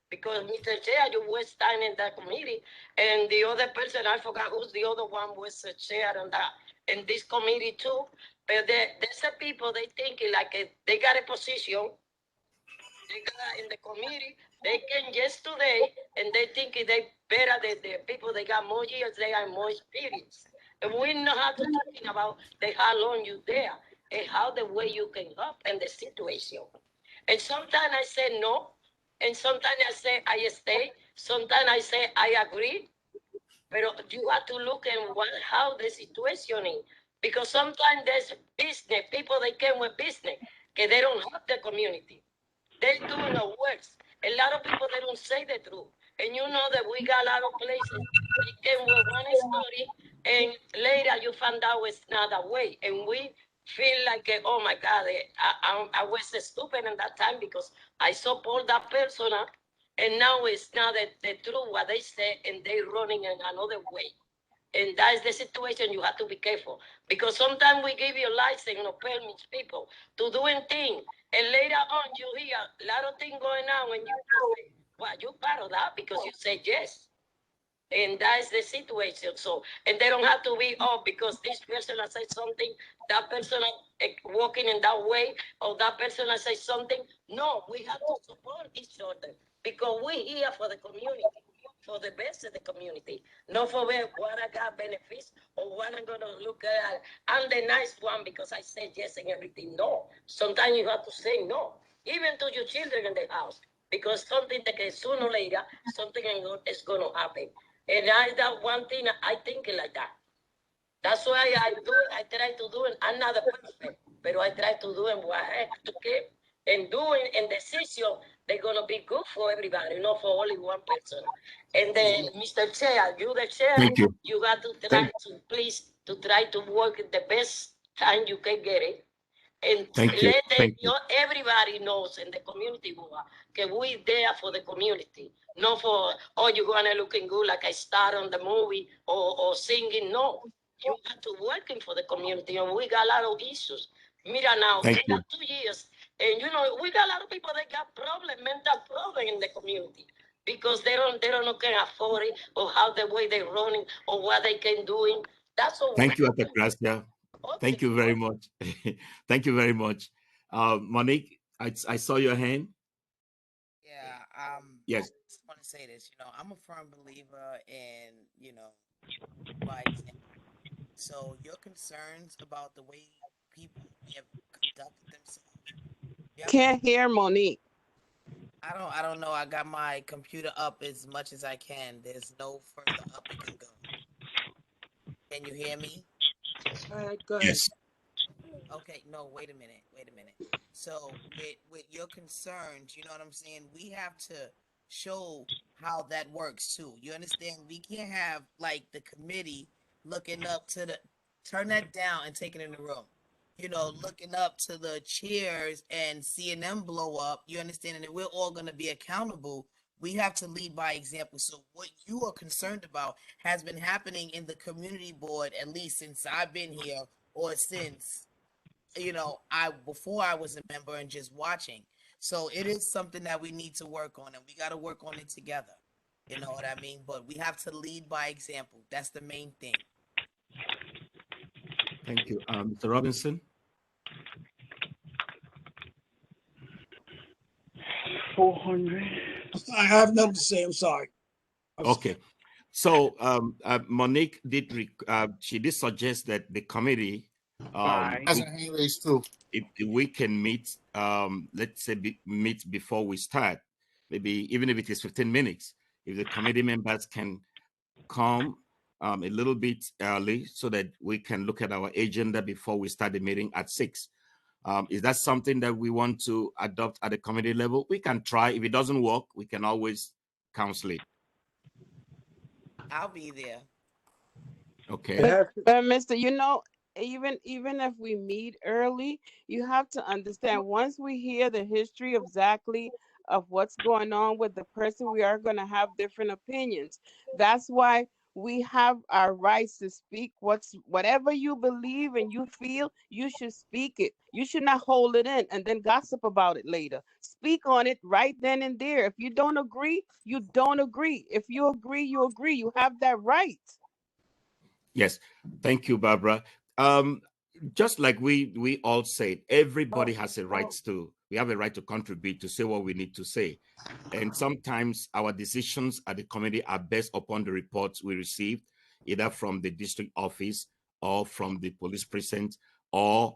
Because Mr. Chair, you were standing in that committee, and the other person, I forgot who's the other one, was the chair on that, in this committee too. But there's some people, they think like they got a position, they got in the committee, they came yesterday, and they think they better than the people, they got more years, they have more experience. And we know how to talking about how long you there, and how the way you can help in the situation. And sometimes I say no, and sometimes I say I stay, sometimes I say I agree, but you have to look at how the situation is. Because sometimes there's business, people they came with business, que they don't have the community. They're doing the worst. A lot of people, they don't say the truth. And you know that we got a lot of places, they came with one story, and later you found out it's not that way. And we feel like, oh my God, I was stupid in that time because I support that person, and now it's not the truth what they say, and they running in another way. And that is the situation. You have to be careful because sometimes we give you license or permits people to doing things, and later on you hear a lot of things going on, and you say, well, you part of that because you say yes. And that is the situation. So, and they don't have to be, oh, because this person has said something, that person walking in that way, or that person has said something. No, we have to support each other because we're here for the community, for the best of the community, not for what I got benefits or what I'm going to look at. I'm the nice one because I said yes and everything. No, sometimes you have to say no, even to your children in the house, because something that sooner or later, something is going to happen. And that one thing I think like that. That's why I do it. I try to do it. I'm not perfect, but I try to do it what I have to keep. And doing and decision, they're gonna be good for everybody, not for only one person. And then, Mr. Chair, you the chair, Thank you. you got to try to please to try to work the best time you can get it. And Thank you. let Thank you. everybody knows in the community that we there for the community, not for, oh, you're gonna looking good like I star on the movie or singing. No, you got to working for the community, and we got a lot of issues. Mira now, Thank we you. got 2 years, and you know we got a lot of people that got mental problem in the community because they don't know can afford it or how the way they running or what they can doing. That's all. Thank you, Atagracia. Thank you very much. Thank you very much. Monique, I saw your hand. Yeah, Yes. I just want to say this. I'm a firm believer in, by example. So your concerns about the way people have conducted themselves, you have to. Can't hear Monique. I don't know. I got my computer up as much as I can. There's no further up it can go. Can you hear me? Go ahead. Yes. Okay, no, wait a minute. So with your concerns, you know what I'm saying? We have to show how that works too. You understand? We can't have like the committee looking up to the turn that down and take it in the room. Looking up to the chairs and seeing them blow up. You understand? And we're all gonna be accountable. We have to lead by example. So what you are concerned about has been happening in the community board at least since I've been here or since I before I was a member and just watching. So it is something that we need to work on, and we got to work on it together. You know what I mean? But we have to lead by example. That's the main thing. Thank you. Mr. Robinson? 400. I have nothing to say. I'm sorry. Okay. So Monique did she did suggest that the committee Has a hand raised too. if we can meet let's say meet before we start, maybe even if it is 15 minutes, if the committee members can come a little bit early so that we can look at our agenda before we start the meeting at 6. Is that something that we want to adopt at the committee level? We can try. If it doesn't work, we can always counsel it. I'll be there. Okay. But Mister, even if we meet early, you have to understand once we hear the history exactly of what's going on with the person, we are going to have different opinions. That's why we have our rights to speak whatever you believe and you feel, you should speak it. You should not hold it in and then gossip about it later. Speak on it right then and there. If you don't agree, you don't agree. If you agree, you agree. You have that right. Yes, thank you, Barbara. Just like we all said, everybody has a right to. We have a right to contribute to say what we need to say, and sometimes our decisions at the committee are based upon the reports we received, either from the district office or from the police precinct or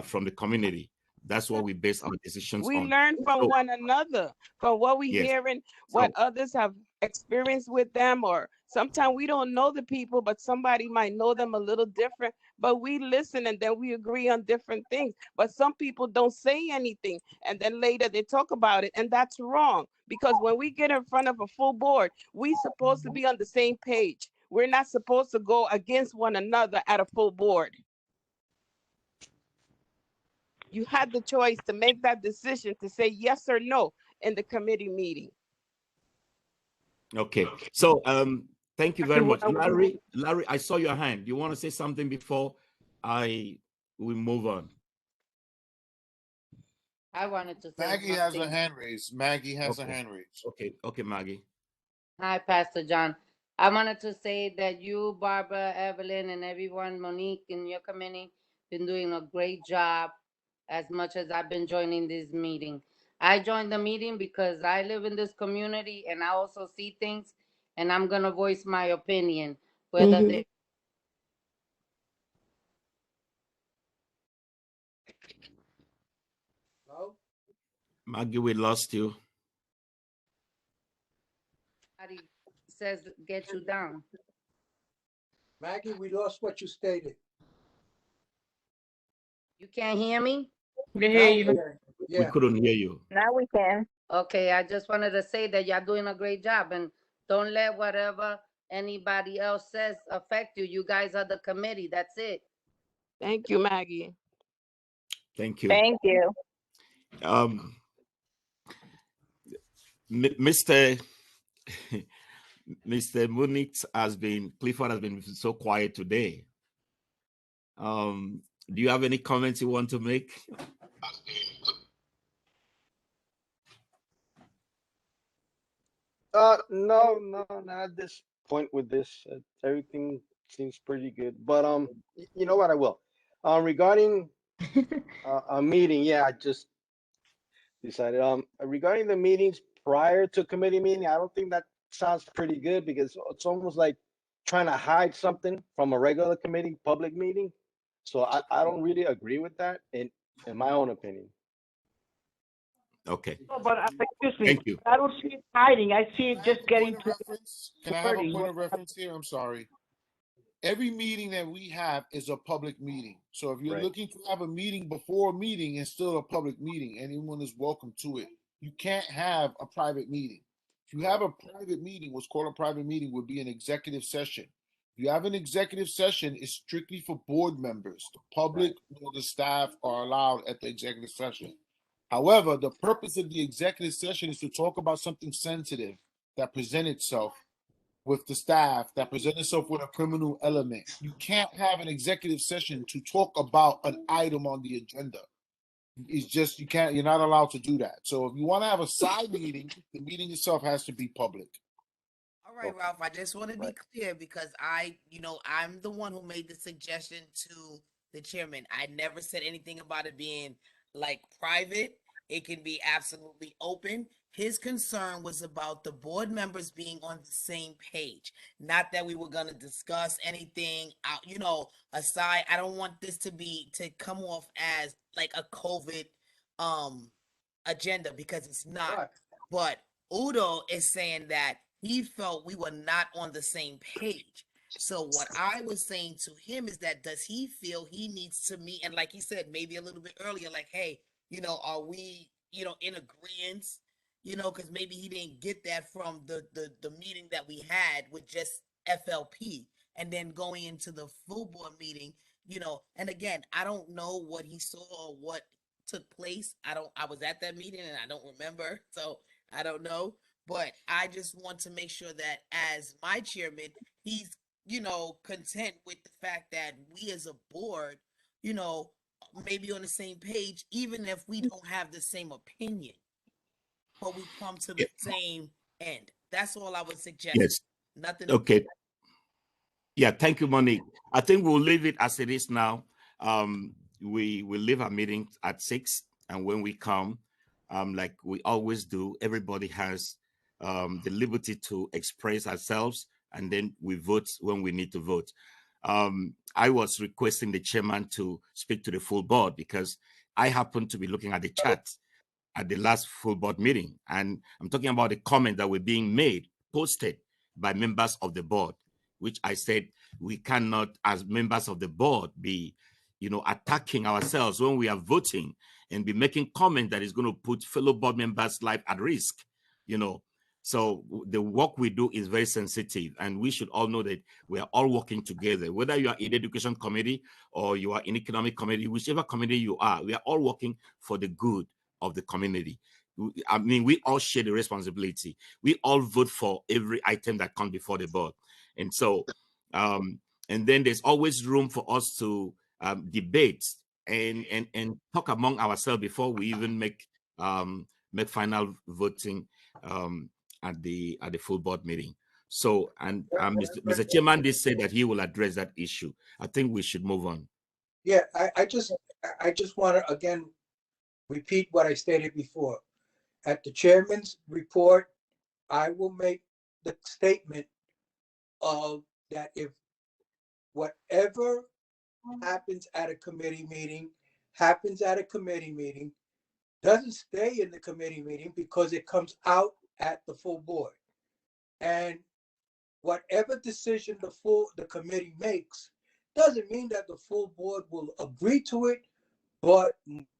from the community. That's what we base our decisions We on. learn from So, one another, from what we yes. hearing, what So others have experienced with them, or sometimes we don't know the people, but somebody might know them a little different. But we listen and then we agree on different things. But some people don't say anything, and then later they talk about it, and that's wrong. Because when we get in front of a full board, we supposed to be on the same page. We're not supposed to go against one another at a full board. You had the choice to make that decision to say yes or no in the committee meeting. okay. So thank you very much. Larry, I saw your hand. You want to say something before we move on? I wanted to say Maggie has a something. hand raised. Maggie has a Okay. hand raised. Okay, Maggie. Hi, Pastor John. I wanted to say that you, Barbara, Evelyn, and everyone, Monique, in your committee, been doing a great job as much as I've been joining this meeting. I joined the meeting because I live in this community and I also see things, and I'm going to voice my opinion. Whether Mhm. they Maggie, we lost you. somebody says get you down. Maggie, we lost what you stated. You can't hear me? We Now hear we you. can. We Yeah. couldn't hear you. Now we can. Okay, I just wanted to say that y'all doing a great job, and don't let whatever anybody else says affect you. You guys are the committee. That's it. Thank you, Maggie. Thank you. Thank you. Um, Mr. Mr. Munich Clifford has been so quiet today. Do you have any comments you want to make? No, not at this point with this. Everything seems pretty good. But you know what? I will. Regarding a meeting, yeah, I just decided. Regarding the meetings prior to committee meeting, I don't think that sounds pretty good because it's almost like trying to hide something from a regular committee public meeting. So I don't really agree with that in my own opinion. Okay. No, but excuse me, Thank you. I don't see it hiding. I see it just getting to Can I have a point of reference here? I'm sorry. Every meeting that we have is a public meeting. So if you're Right. looking to have a meeting before a meeting, it's still a public meeting. Anyone is welcome to it. You can't have a private meeting. If you have a private meeting, what's called a private meeting would be an executive session. If you have an executive session, it's strictly for board members. The public or the staff are allowed at the executive session. However, the purpose of the executive session is to talk about something sensitive that present itself with the staff, that present itself with a criminal element. You can't have an executive session to talk about an item on the agenda. It's just you're not allowed to do that. So if you want to have a side meeting, the meeting itself has to be public. All right, Ralph, I just want to be clear because I'm the one who made the suggestion to the chairman. I never said anything about it being like private. It can be absolutely open. His concern was about the board members being on the same page. Not that we were going to discuss anything out, aside. I don't want this to come off as like a COVID agenda, because it's not. Right. But Udo is saying that he felt we were not on the same page. So what I was saying to him is that, does he feel he needs to meet, and like he said, maybe a little bit earlier, like, hey, are we, in agreement? Because maybe he didn't get that from the meeting that we had with just FLP, and then going into the full board meeting, and again, I don't know what he saw or what took place. I was at that meeting and I don't remember, so I don't know. But I just want to make sure that as my chairman, he's, content with the fact that we as a board, you know, maybe on the same page, even if we don't have the same opinion, but we come to the same end. That's all I would suggest. Yes. Nothing. Okay. Yeah, thank you, Monique. I think we'll leave it as it is now. We will leave our meeting at 6, and when we come, like we always do, everybody has the liberty to express ourselves, and then we vote when we need to vote. I was requesting the chairman to speak to the full board because I happen to be looking at the chat at the last full board meeting, and I'm talking about the comments that were being made, posted by members of the board, which I said we cannot, as members of the board, be, attacking ourselves when we are voting and be making comment that is going to put fellow board members' life at risk, So the work we do is very sensitive, and we should all know that we are all working together. Whether you are in the education committee or you are in economic committee, whichever committee you are, we are all working for the good of the community. I mean, we all share the responsibility. We all vote for every item that comes before the board. And so, and then there's always room for us to debate and talk among ourselves before we even make final voting at the full board meeting. So, and Mr. Chairman did say that he will address that issue. I think we should move on. Yeah, I just want to again repeat what I stated before. At the chairman's report, I will make the statement of that if whatever happens at a committee meeting happens at a committee meeting, doesn't stay in the committee meeting because it comes out at the full board. And whatever decision the committee makes doesn't mean that the full board will agree to it, but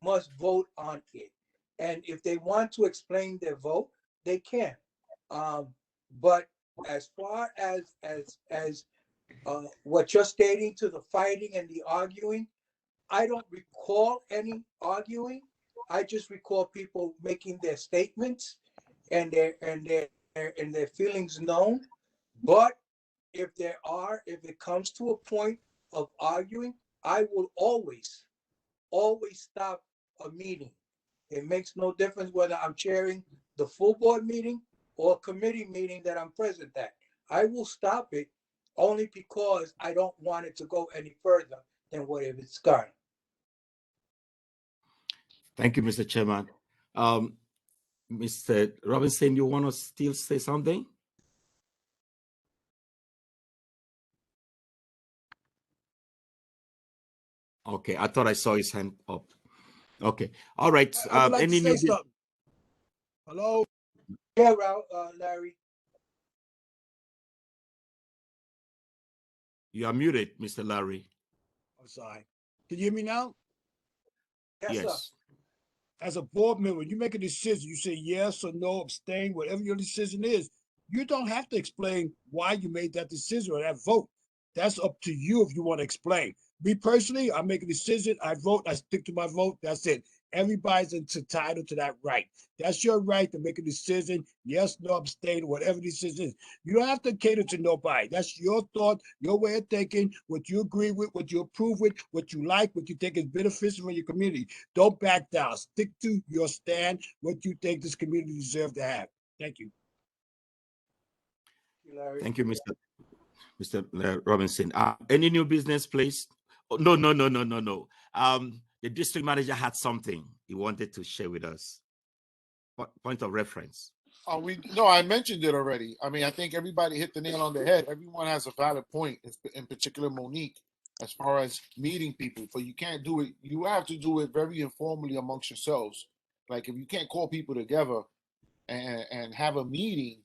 must vote on it. And if they want to explain their vote, they can. But as far as what you're stating to the fighting and the arguing, I don't recall any arguing. I just recall people making their statements and their feelings known. But if it comes to a point of arguing, I will always stop a meeting. It makes no difference whether I'm chairing the full board meeting or a committee meeting that I'm present at. I will stop it only because I don't want it to go any further than what it's gone. Thank you, Mr. Chairman. Mr. Robinson, you want to still say something? Okay, I thought I saw his hand up. Okay, all right. I would like Any to say new... something. Hello? Yeah, Larry. You are muted, Mr. Larry. I'm sorry. Can you hear me now? Yes, sir. As a board member, you make a decision, you say yes or no, abstain, whatever your decision is. You don't have to explain why you made that decision or that vote. That's up to you if you want to explain. Me personally, I make a decision, I vote, I stick to my vote, that's it. Everybody's entitled to that right. That's your right to make a decision, yes, no, abstain, whatever the decision is. You don't have to cater to nobody. That's your thought, your way of thinking, what you agree with, what you approve with, what you like, what you think is beneficial for your community. Don't back down. Stick to your stand, what you think this community deserves to have. Thank you. Thank you, Mr. Robinson. Any new business, please? Oh, no. The district manager had something. he wanted to share with us. Point of reference. I mentioned it already. I mean, I think everybody hit the nail on the head. Everyone has a valid point, in particular Monique, as far as meeting people. But you can't do it. You have to do it very informally amongst yourselves. Like if you can't call people together and have a meeting,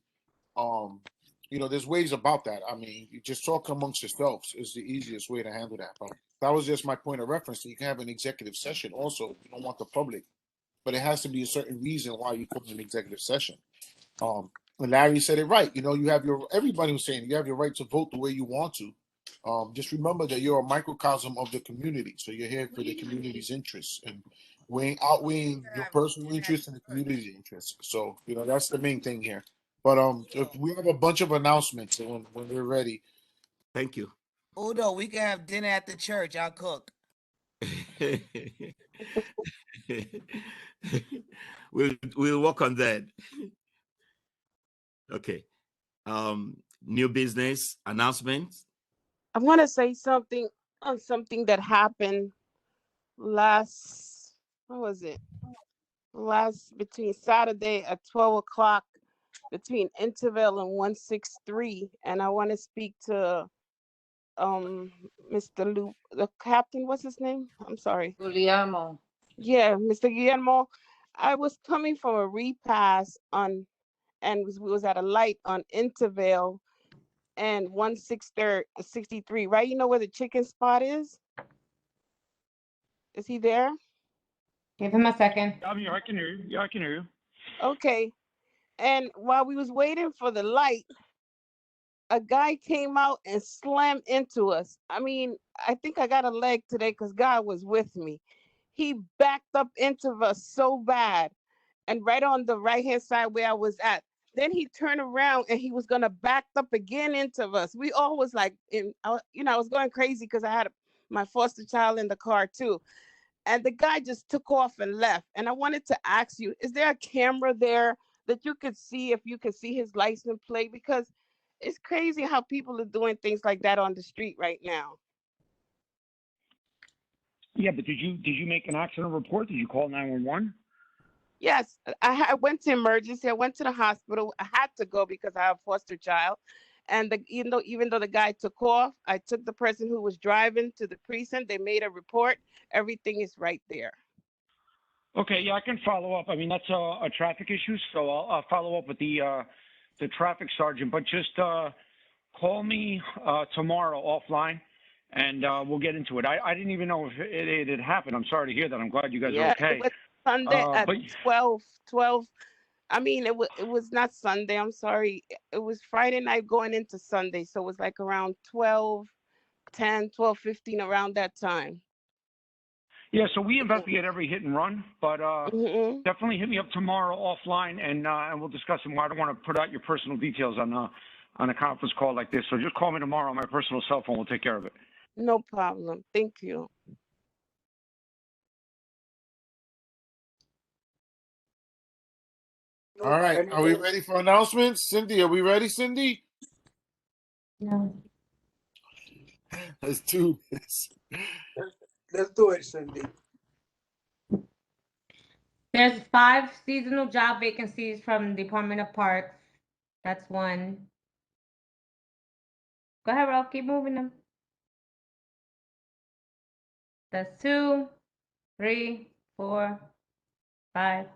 there's ways about that. I mean, you just talk amongst yourselves is the easiest way to handle that. But that was just my point of reference. So you can have an executive session also. You don't want the public, but it has to be a certain reason why you call an executive session. Larry said it right. Everybody was saying you have your right to vote the way you want to. Just remember that you're a microcosm of the community. So you're here for the community's interests and outweighing your personal interests and the community's interests. So, that's the main thing here. But if we have a bunch of announcements when we're ready. Thank you. Udo, we can have dinner at the church. I'll cook. We'll work on that. Okay. New business announcements. I want to say something on something that happened between Saturday at 12 o'clock between Intervale and 163. And I want to speak to Mr. Luke, the captain, what's his name? I'm sorry. Guillermo. Yeah, Mr. Guillermo. I was coming from a repass and we was at a light on Intervale and 163, right? You know where the chicken spot is? Is he there? Give him a second. I mean, I can hear you. Yeah, I can hear you. Okay. And while we was waiting for the light, a guy came out and slammed into us. I mean, I think I got a leg today because God was with me. He backed up into us so bad, and right on the right-hand side where I was at. Then he turned around and he was gonna back up again into us. We all was like, I was going crazy because I had my foster child in the car too. And the guy just took off and left. And I wanted to ask you, is there a camera there that you could see if you could see his license plate? Because it's crazy how people are doing things like that on the street right now. Yeah, but did you make an accident report? Did you call 911? Yes, I went to emergency. I went to the hospital. I had to go because I have a foster child. And even though the guy took off, I took the person who was driving to the precinct. They made a report. Everything is right there. Okay, yeah, I can follow up. I mean, that's a traffic issue, so I'll follow up with the traffic sergeant. But just call me tomorrow offline, and we'll get into it. I didn't even know if it had happened. I'm sorry to hear that. I'm glad you guys are okay. It was Sunday at 12. I mean, it was not Sunday. I'm sorry. It was Friday night going into Sunday. So it was like around 12:10, 12:15, around that time. Yeah, so we investigate every hit and run, but definitely hit me up tomorrow offline, and we'll discuss it more. I don't want to put out your personal details on a conference call like this, so just call me tomorrow on my personal cell phone. We'll take care of it. No problem. Thank you. All right. Are we ready for announcements? Cindy, are we ready, Cindy? No. Let's do this. Let's do it, Cindy. There's 5 seasonal job vacancies from the Department of Parks. That's 1. Go ahead, Ralph. Keep moving them. That's 2, 3, 4, 5.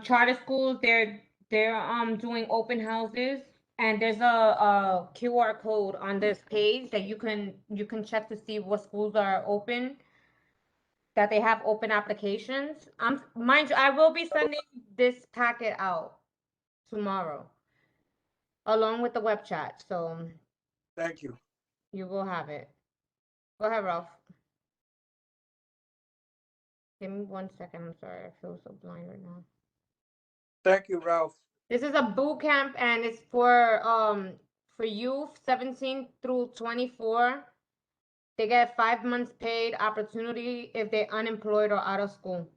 Charter schools, they're doing open houses, and there's a QR code on this page that you can check to see what schools are open, that they have open applications. Mind you, I will be sending this packet out tomorrow along with the web chat, so Thank you. you will have it. Go ahead, Ralph. Give me 1 second. I'm sorry, I feel so blind right now. Thank you, Ralph. This is a boot camp, and it's for youth 17 through 24. They get 5 months paid opportunity if they're unemployed or out of school.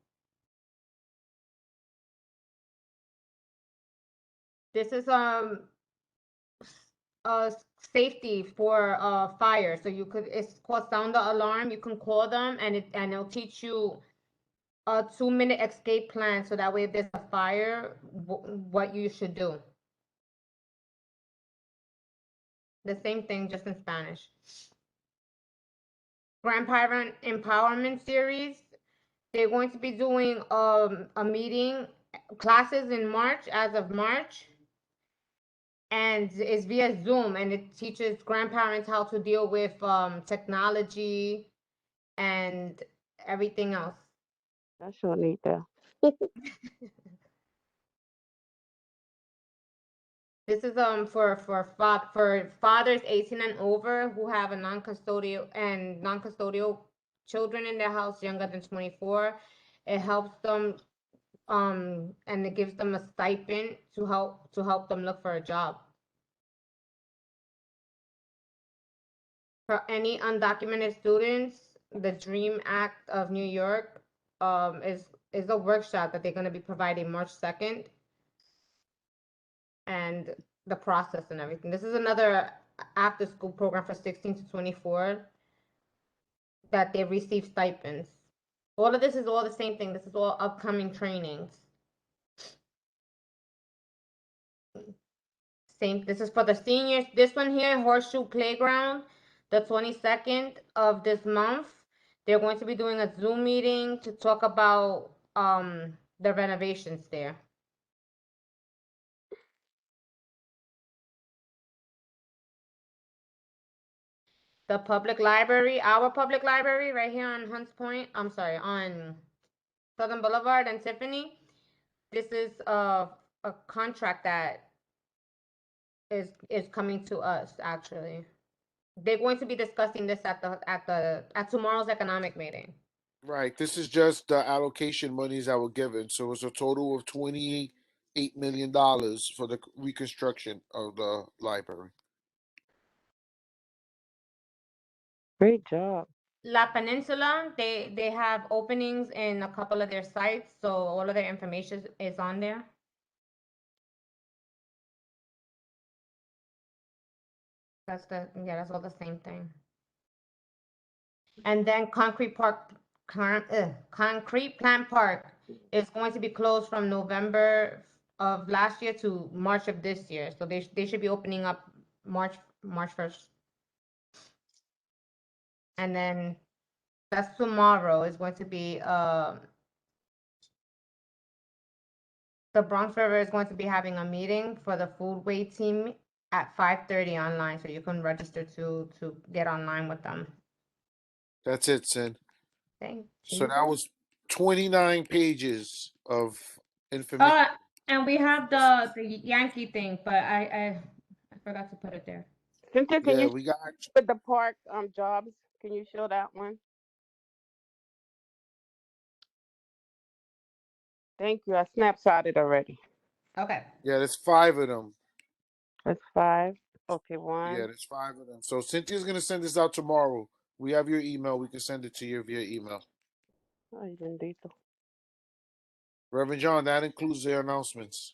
This is safety for fire. So it's called sound the alarm. You can call them and it'll teach you a 2-minute escape plan. So that way, if there's a fire, what you should do. The same thing, just in Spanish. Grandparent Empowerment Series. They're going to be doing a meeting, classes in March, as of March. And it's via Zoom, and it teaches grandparents how to deal with technology and everything else. I sure need that. This is for fathers 18 and over who have a non-custodial children in their house younger than 24. It helps them and it gives them a stipend to help them look for a job. For any undocumented students, the DREAM Act of New York is a workshop that they're going to be providing March 2nd, and the process and everything. This is another after school program for 16 to 24 that they receive stipends. All of this is all the same thing. This is all upcoming trainings. Same. This is for the seniors. This one here, Horseshoe Playground, the 22nd of this month. They're going to be doing a Zoom meeting to talk about the renovations there. The public library, our public library right here on Hunts Point, I'm sorry, on Southern Boulevard and Tiffany. This is a contract that is coming to us, actually. They're going to be discussing this at tomorrow's economic meeting. Right. This is just the allocation monies that were given. So it's a total of $28 million for the reconstruction of the library. Great job. La Peninsula, they have openings in a couple of their sites, so all of their information is on there. That's all the same thing. And then Concrete Plant Park is going to be closed from November of last year to March of this year. So they should be opening up March 1st. And then that's tomorrow. Is going to be the Bronx River is going to be having a meeting for the foodway team at 5:30 online, so you can register to get online with them. That's it, Sin. Thank So you. that was 29 pages of information. And we have the Yankee thing, but I forgot to put it there. Cynthia, can Yeah, you we got with the park jobs? Can you show that one? Thank you. I snapshotted already. Okay. Yeah, there's 5 of them. That's 5. Okay, Yeah, 1. there's 5 of them. So Cynthia's gonna send this out tomorrow. We have your email. We can send it to you via email. Ay, bendito. Reverend John, that includes their announcements.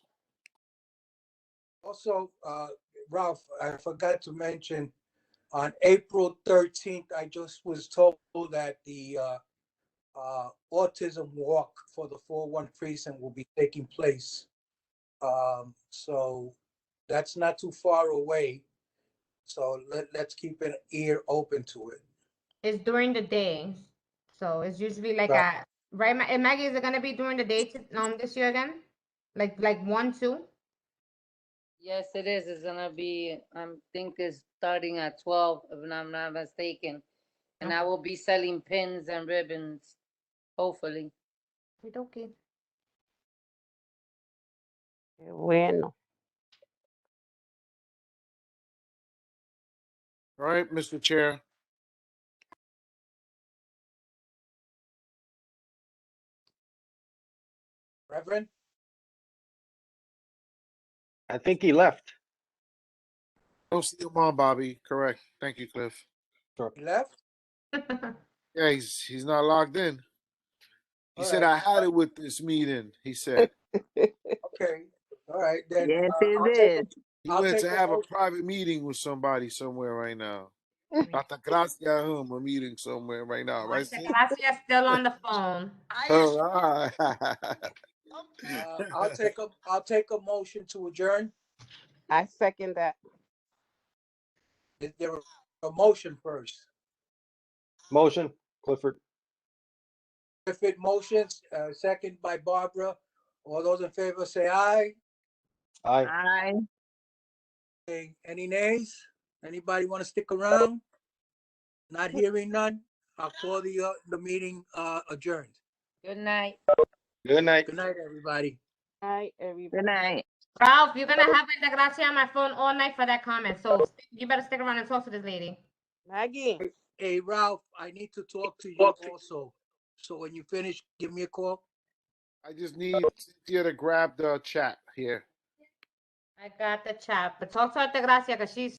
Also, Ralph, I forgot to mention on April 13th, I just was told that the autism walk for the 4-1 precinct will be taking place. So that's not too far away. So let's keep an ear open to it. It's during the day, so it's usually like Right. right. Maggie, is it gonna be during the day this year again, like 1, 2? Yes, it is. It's gonna be, I think it's starting at 12, if I'm not mistaken. And I will be selling pins and ribbons, hopefully. Okay. Bueno. All right, Mr. Chair. Reverend? I think he left. Don't see him on, Bobby. Correct. Thank you, Cliff. Sure. He left? Yeah, he's not logged in. He All said, right. I had it with this meeting, he said. Okay. All right. Then Yes, it I'll take is. it. He I'll went take to a have a motion. private meeting with somebody somewhere right now. Dr. Gracia him a meeting somewhere right now, right? Dr. Gracia's still on the phone. All right. I'll take a motion to adjourn. I second that. Is there a motion first? Motion, Clifford. Clifford motions, second by Barbara. All those in favor say aye. Aye. Aye. Okay, any nays? Anybody want to stick around? Not hearing none. I'll call the meeting adjourned. Good night. Good night. Good night, everybody. Night, everybody. Good night. Ralph, you're gonna have Dr. Gracia on my phone all night for that comment, so you better stick around and talk to this lady. Maggie. Hey, Ralph, I need to talk to you also. So when you finish, give me a call. I just need Cynthia to grab the chat here. I got the chat, but talk to Dr. Gracia because she's